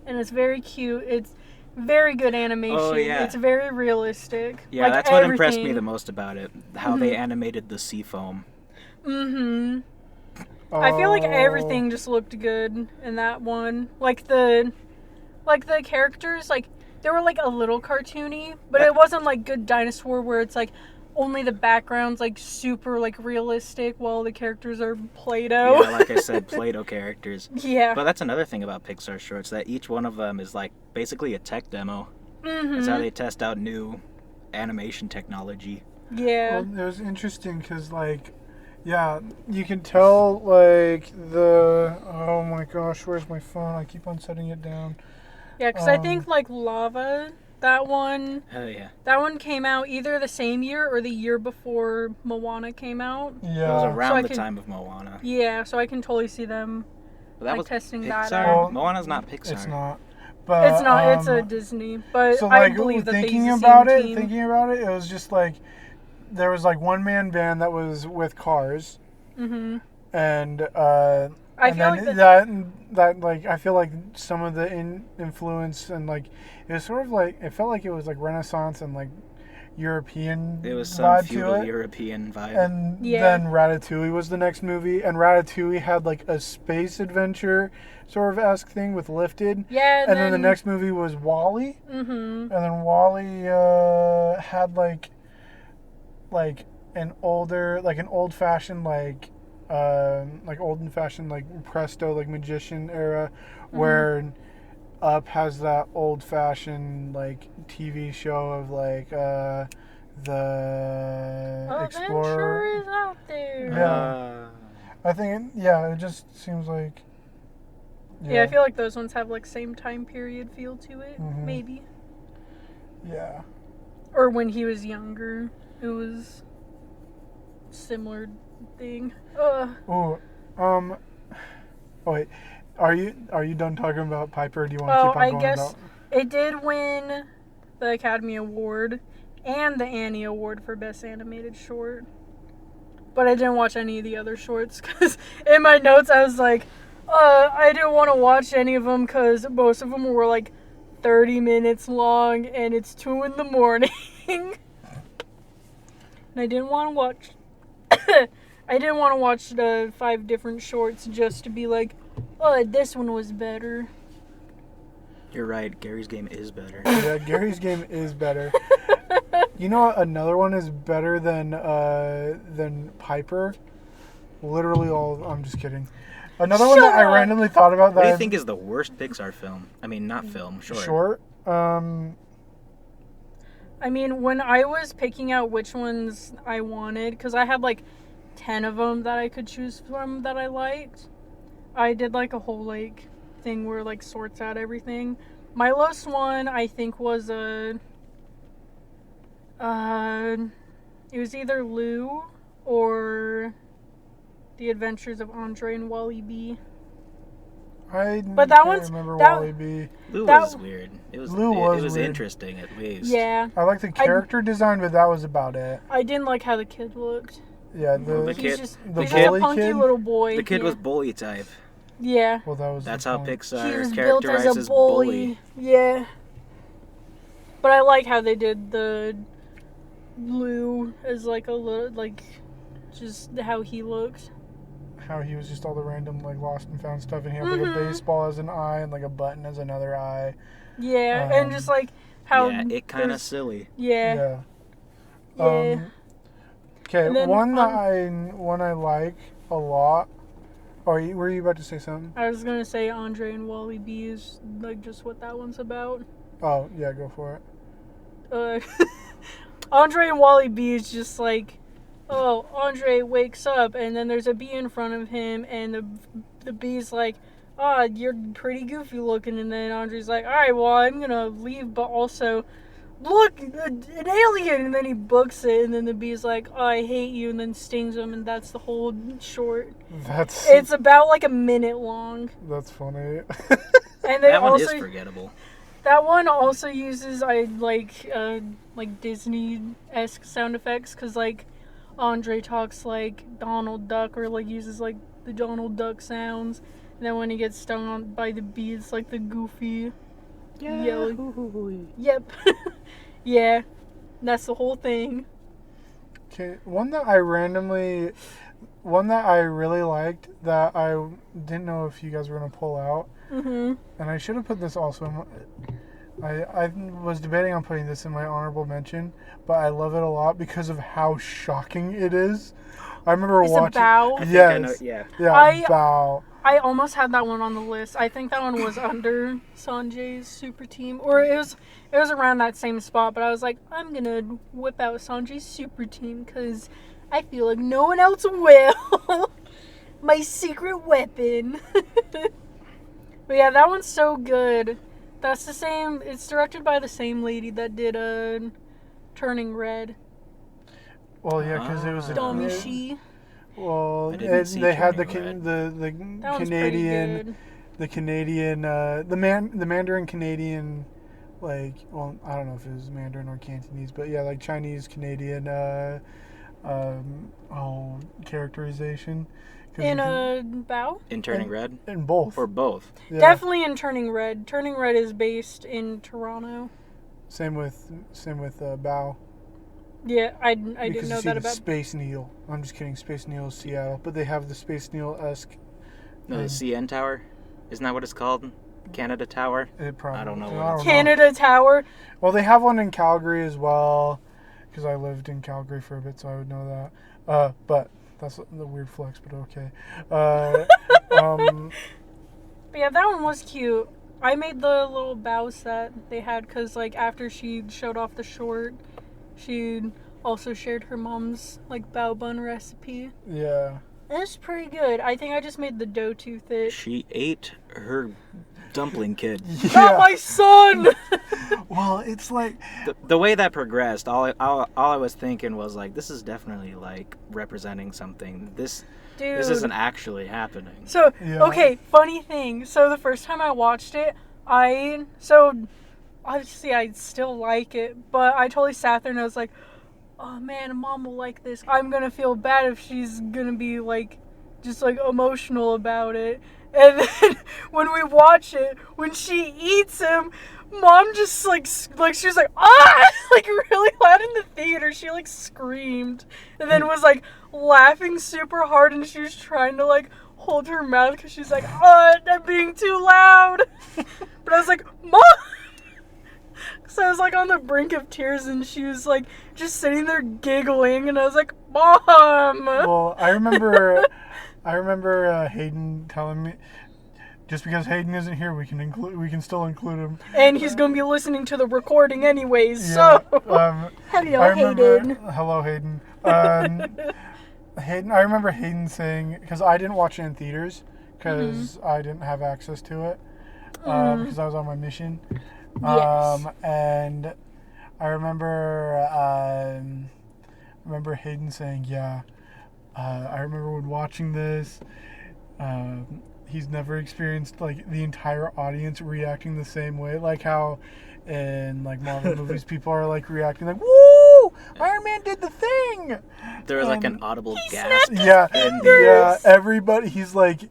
And it's very cute. It's very good animation. Oh, yeah. It's very realistic. Yeah, like, that's what impressed me the most about it. How they animated the sea foam. Mm-hmm. I feel like everything just looked good in that one. Like the characters, like, they were, like, a little cartoony, but it wasn't, like, Good Dinosaur where it's, like, only the background's, like, super, like, realistic while the characters are Play-Doh. Yeah, like I said, Play-Doh characters. Yeah. But that's another thing about Pixar shorts, that each one of them is, like, basically a tech demo. Mm-hmm. That's how they test out new animation technology. Yeah. Well, it was interesting because, like, yeah, you can tell, like, oh my gosh, where's my phone? I keep on setting it down. Yeah, because I think, like, Lava, that one... Hell yeah. That one came out either the same year or the year before Moana came out. Yeah. It was around the time of Moana. Yeah, so I can totally see them But that was testing Pixar? that out. Well, Moana's not Pixar. It's not. But, It's not. It's a Disney. But so, I like, believe that they thinking use the about same it, team. thinking about it, it was just like there was like one man band that was with Cars, Mm-hmm. and I and feel then like that like I feel like some of the influence and like it was sort of like it felt like it was like Renaissance and like European It was some vibe feudal to it. European vibe. And Yeah. then Ratatouille was the next movie, and Ratatouille had like a space adventure sort of esque thing with Lifted. Yeah, And then the next movie was Wall-E. Mm-hmm. And then Wall-E had like an old fashioned like Presto like magician era, where Up has that old fashioned like TV show of like the Explorer. Adventure is out there. Yeah. I think it just seems like Yeah, I feel like those ones have like same time period feel to it, Mhm. maybe. yeah. Or when he was younger, it was similar thing. Ooh, oh wait, are you done talking about Piper? Or do you want to keep on I going guess about? it did win the Academy Award and the Annie Award for Best Animated Short. But I didn't watch any of the other shorts because in my notes I was like, I didn't want to watch any of them because most of them were like 30 minutes long and it's 2 a.m. And I didn't want to watch. I didn't want to watch the 5 different shorts just to be like, oh, this one was better. You're right, Gary's Game is better. Yeah, Gary's Game is better. You know what? Another one is better than Piper. Literally I'm just kidding. Another one that I randomly thought about. What do you think is the worst Pixar film? I mean, not film, short. Short. I mean, when I was picking out which ones I wanted, because I had like 10 of them that I could choose from that I liked, I did like a whole like thing where like sorts out everything. My lowest one I think was it was either Lou or The Adventures of Andre and Wally B. But that can't one's- remember that- Wally B. Lou That- was weird. It was weird. interesting, at least. Yeah, I like the character design, but that was about it. I didn't like how the kid looked. Yeah, The He's kid- just, the he's just a bully punky kid? little boy. The kid yeah. was bully type. Yeah. Well, that was. That's the how point. He Pixar was built as characterizes a bully. Yeah. But I like how they did the Lou as like a little, like, just how he looked. how he was just all the random like lost and found stuff, and he had like a baseball as an eye and like a button as another eye. Yeah, and just like how it kind of silly. Yeah. Okay, then, one I like a lot. Oh, were you about to say something? I was gonna say Andre and Wally B is like just what that one's about. Oh yeah, go for it. Andre and Wally B is just like, oh, Andre wakes up and then there's a bee in front of him and the bee's like, you're pretty goofy looking, and then Andre's like, alright, well, I'm gonna leave, but also, look, an alien, and then he books it, and then the bee's like, oh, I hate you, and then stings him, and that's the whole short. It's about like a minute long. That's funny. And they that one also, is forgettable. That one also uses like Disney-esque sound effects, because like Andre talks like Donald Duck, or like uses like the Donald Duck sounds, and then when he gets stung on by the bee, it's like the goofy yelling. Yep. Yeah, that's the whole thing. Okay, one that I really liked that I didn't know if you guys were gonna pull out, and I should have put this also in I was debating on putting this in my honorable mention, but I love it a lot because of how shocking it is. I remember watching. Bao? Yes. Bao. I almost had that one on the list. I think that one was under Sanjay's super team, or it was around that same spot. But I was like, I'm gonna whip out Sanjay's super team because I feel like no one else will. My secret weapon. But yeah, that one's so good. That's the same. It's directed by the same lady that did Turning Red. Well, yeah, because it was Domishi. Well, they had the Mandarin Canadian, like, well, I don't know if it was Mandarin or Cantonese, but yeah, like Chinese Canadian characterization. In Bao? In Turning Red? In both. Or both? Yeah. Definitely in Turning Red. Turning Red is based in Toronto. Same with Bao. Yeah, I didn't know that about Space Needle. I'm just kidding. Space Needle is Seattle, but they have the Space Needle-esque. No, the CN Tower? Isn't that what it's called? Canada Tower? It probably. I don't know. Canada Tower. Well, they have one in Calgary as well, because I lived in Calgary for a bit, so I would know that. But that's the weird flex, but okay. But yeah, that one was cute. I made the little bow set they had because, like, after she showed off the short, she also shared her mom's, like, bao bun recipe. Yeah. And it's pretty good. I think I just made the dough too thick. She ate her dumpling kid. Yeah. Not my son! Well, it's like... The way that progressed, all I was thinking was, like, this is definitely, like, representing something. This isn't actually happening. So, okay, funny thing. So, the first time I watched it, obviously I still like it, but I totally sat there and I was like, oh man, Mom will like this. I'm gonna feel bad if she's gonna be, like, just, like, emotional about it. And then, when we watch it, when she eats him, Mom just, like she was like, ah! Like, really loud in the theater. She, like, screamed. And then was, like, laughing super hard, and she was trying to, like, hold her mouth because she's like, oh, I'm being too loud. But I was like, Mom! So I was, like, on the brink of tears, and she was, like, just sitting there giggling, and I was like, Mom! Well, I remember Hayden telling me, just because Hayden isn't here, we can still include him. And he's gonna be listening to the recording anyways. Yeah, so Hayden. Hello, Hayden. Hayden. I remember Hayden saying, because I didn't watch it in theaters because I didn't have access to it because I was on my mission. Yes. And I remember Hayden saying, yeah. I remember when watching this, he's never experienced, like, the entire audience reacting the same way, like how in, like, Marvel movies people are, like, reacting like, woo, Iron Man did the thing. There was, like, an audible gasp. Yeah, everybody, he's like,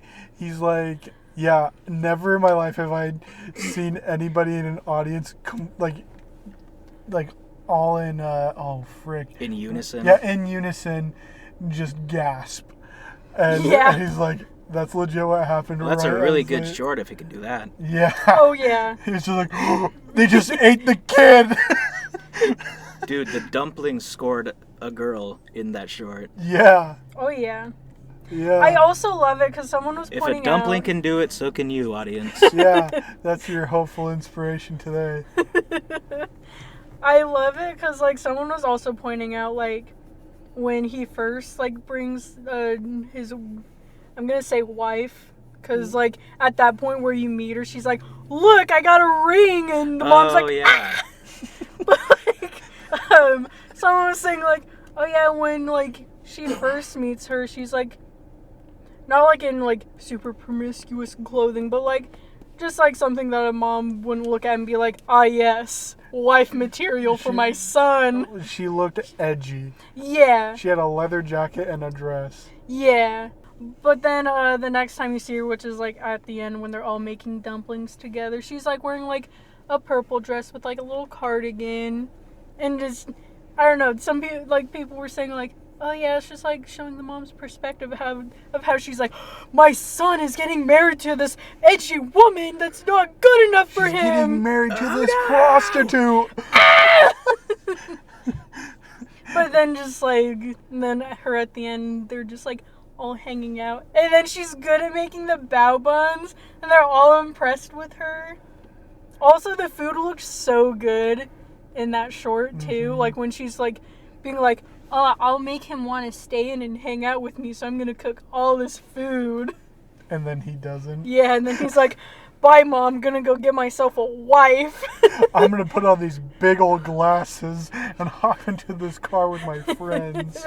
yeah, never in my life have I seen anybody in an audience like all in in unison. Yeah, in unison, just gasp. And Yeah. he's like, that's legit what happened. Well, that's right a really as good they- short if he can do that. Yeah. Oh, yeah. He's just like, they just ate the kid. Dude, the dumplings scored a girl in that short. Yeah. Oh, yeah. Yeah. I also love it because someone was If pointing a dumpling out... can do it, so can you, audience. Yeah, that's your hopeful inspiration today. I love it because, like, someone was also pointing out, like, when he first, like, brings his, I'm gonna say wife, because, like, at that point where you meet her, she's like, look, I got a ring, and the mom's like, yeah. but, like, someone was saying, like, oh, yeah, when, like, she first meets her, she's, like, not, like, in, like, super promiscuous clothing, but, like, just, like, something that a mom wouldn't look at and be like, ah, yes, wife material for my son. She looked edgy. Yeah, She had a leather jacket and a dress. yeah. But then the next time you see her, which is, like, at the end when they're all making dumplings together, she's, like, wearing, like, a purple dress with, like, a little cardigan. And just, I don't know, some people, like, people were saying, like, oh, yeah, it's just, like, showing the mom's perspective of how she's like, my son is getting married to this edgy woman that's not good enough for She's him. getting married to this prostitute. But then just, like, and then her at the end, they're just, like, all hanging out. And then she's good at making the bao buns, and they're all impressed with her. Also, the food looks so good in that short, too. Mhm. Like, when she's, like, being like, I'll make him want to stay in and hang out with me, so I'm gonna cook all this food. And then he doesn't. Yeah, and then he's like, bye, Mom, gonna go get myself a wife. I'm going to put on these big old glasses and hop into this car with my friends.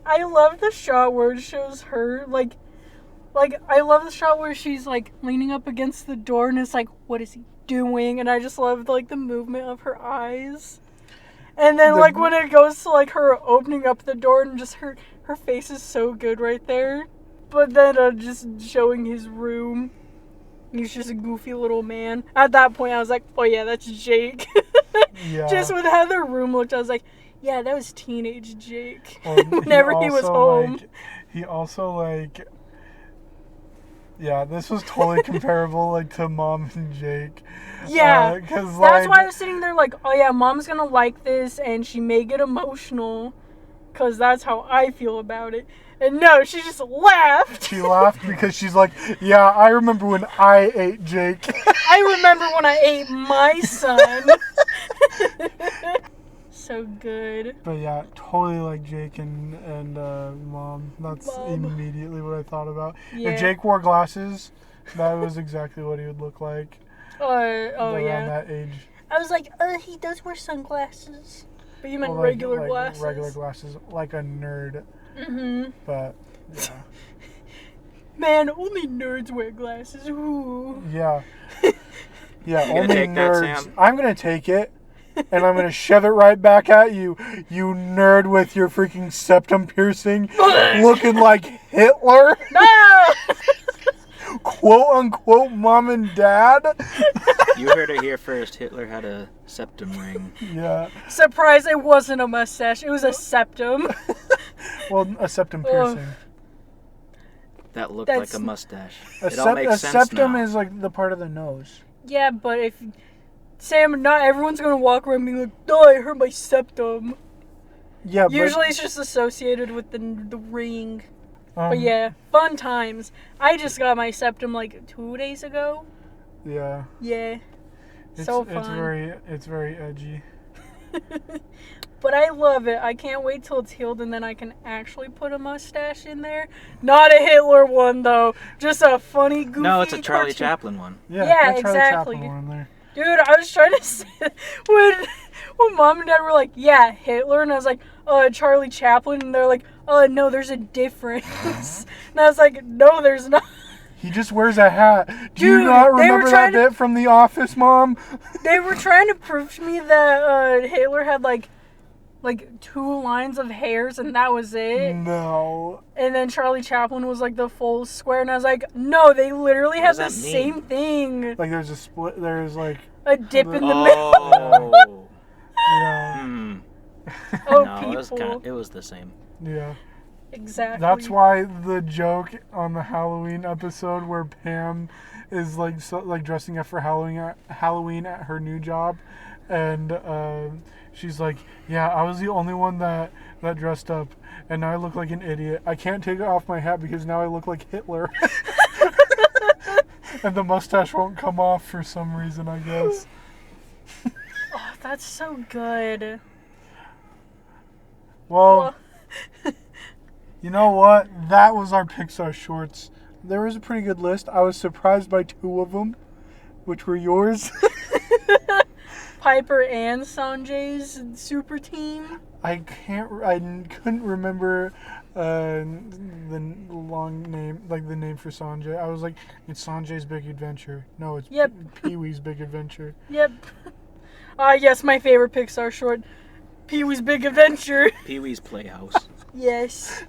I love the shot where it shows her, like, I love the shot where she's, like, leaning up against the door, and it's like, what is he doing? And I just love, like, the movement of her eyes. And then, like, when it goes to, like, her opening up the door, and just her face is so good right there. But then, just showing his room. He's just a goofy little man. At that point, I was like, oh, yeah, that's Jake. Yeah. Just with how the room looked, I was like, yeah, that was teenage Jake. Well, Whenever he was home. He also, like... Yeah, this was totally comparable, like, to Mom and Jake. Yeah, 'cause, that's like, why I was sitting there like, oh yeah, Mom's gonna like this, and she may get emotional, because that's how I feel about it. And no, she just laughed. She laughed because she's like, yeah, I remember when I ate Jake. I remember when I ate my son. So good. But yeah, totally like Jake and Mom. That's Mom. immediately what I thought about. Yeah. If Jake wore glasses, that was exactly what he would look like Oh around yeah. that age. I was like, he does wear sunglasses. But you meant Well, regular glasses. Regular glasses, like a nerd. Mm-hmm. But yeah. Man, only nerds wear glasses. Ooh. Yeah. Yeah, You gonna only take that, nerds. Sam? I'm gonna take it, and I'm gonna shove it right back at you, you nerd with your freaking septum piercing, looking like Hitler, No! quote unquote mom and dad. You heard it here first. Hitler had a septum ring. Yeah. Surprise, it wasn't a mustache. It was a septum. Well, a septum piercing. That looked That's- like a mustache. A, It all makes a sense septum now. is like the part of the nose. Yeah, but if... Sam, not everyone's gonna walk around being like, oh, I hurt my septum. Yeah, Usually it's just associated with the ring. but But yeah, fun times. I just got my septum like 2 days ago. yeah. Yeah. It's, So fun. It's very edgy. But I love it. I can't wait till it's healed and then I can actually put a mustache in there. Not a Hitler one though. Just a funny, goofy No, it's a Charlie cartoon. Chaplin one. Yeah, Yeah, get Charlie exactly. Chaplin on there. Dude, I was trying to say when Mom and Dad were like, yeah, Hitler, and I was like, Charlie Chaplin, and they're like, no, there's a difference. And I was like, no, there's not. He just wears a hat. Do you Dude, not they were remember that trying to- bit from The Office, Mom? They were trying to prove to me that Hitler had like 2 lines of hairs and that was it. No. And then Charlie Chaplin was like the full square, and I was like, no, they literally have the does that mean? same thing. Like there's a split. There's like A dip in the middle. Oh. yeah, Hmm. Oh, No, people. it was the same. yeah. Exactly. That's why the joke on the Halloween episode where Pam is like dressing up for Halloween at her new job, and she's like, "Yeah, I was the only one that dressed up, and now I look like an idiot. I can't take off my hat because now I look like Hitler." And the mustache won't come off for some reason, I guess. Oh, that's so good. Well, you know what? That was our Pixar shorts. There was a pretty good list. I was surprised by 2 of them, which were yours. Piper and Sanjay's super team. I couldn't remember the long name, like the name for Sanjay. I was like, it's Sanjay's Big Adventure. No, it's Yep. Pee-wee's Big Adventure. Yep. Yes, my favorite Pixar short, Pee-wee's Big Adventure. Pee-wee's Playhouse. Yes.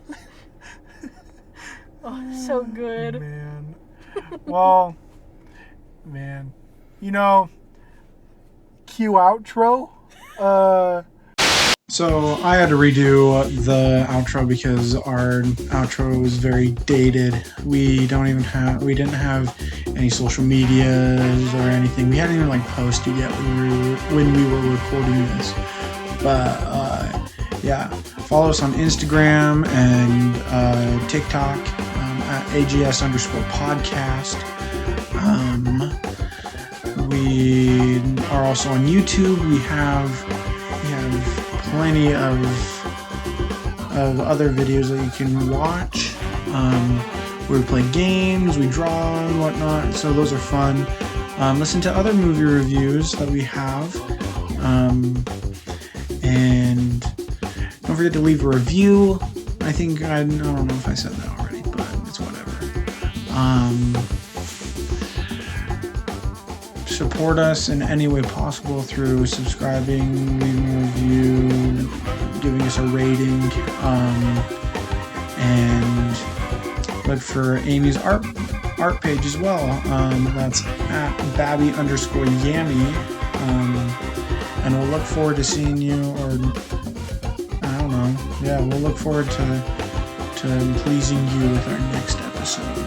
Oh, so good. Man. Well, man. You know, cue outro. So I had to redo the outro because our outro was very dated. We didn't have any social medias or anything. We hadn't even like posted yet when we were recording this. But yeah, follow us on Instagram and TikTok at AGS_podcast. We are also on YouTube. We have plenty of other videos that you can watch. Where we play games, we draw and whatnot, so those are fun. Listen to other movie reviews that we have. And don't forget to leave a review. I don't know if I said that already, but it's whatever. Support us in any way possible through subscribing, leaving a review, giving us a rating, and look for Amy's art page as well. That's at Babby_Yammy, and we'll look forward to seeing you, or I don't know. Yeah, we'll look forward to pleasing you with our next episode.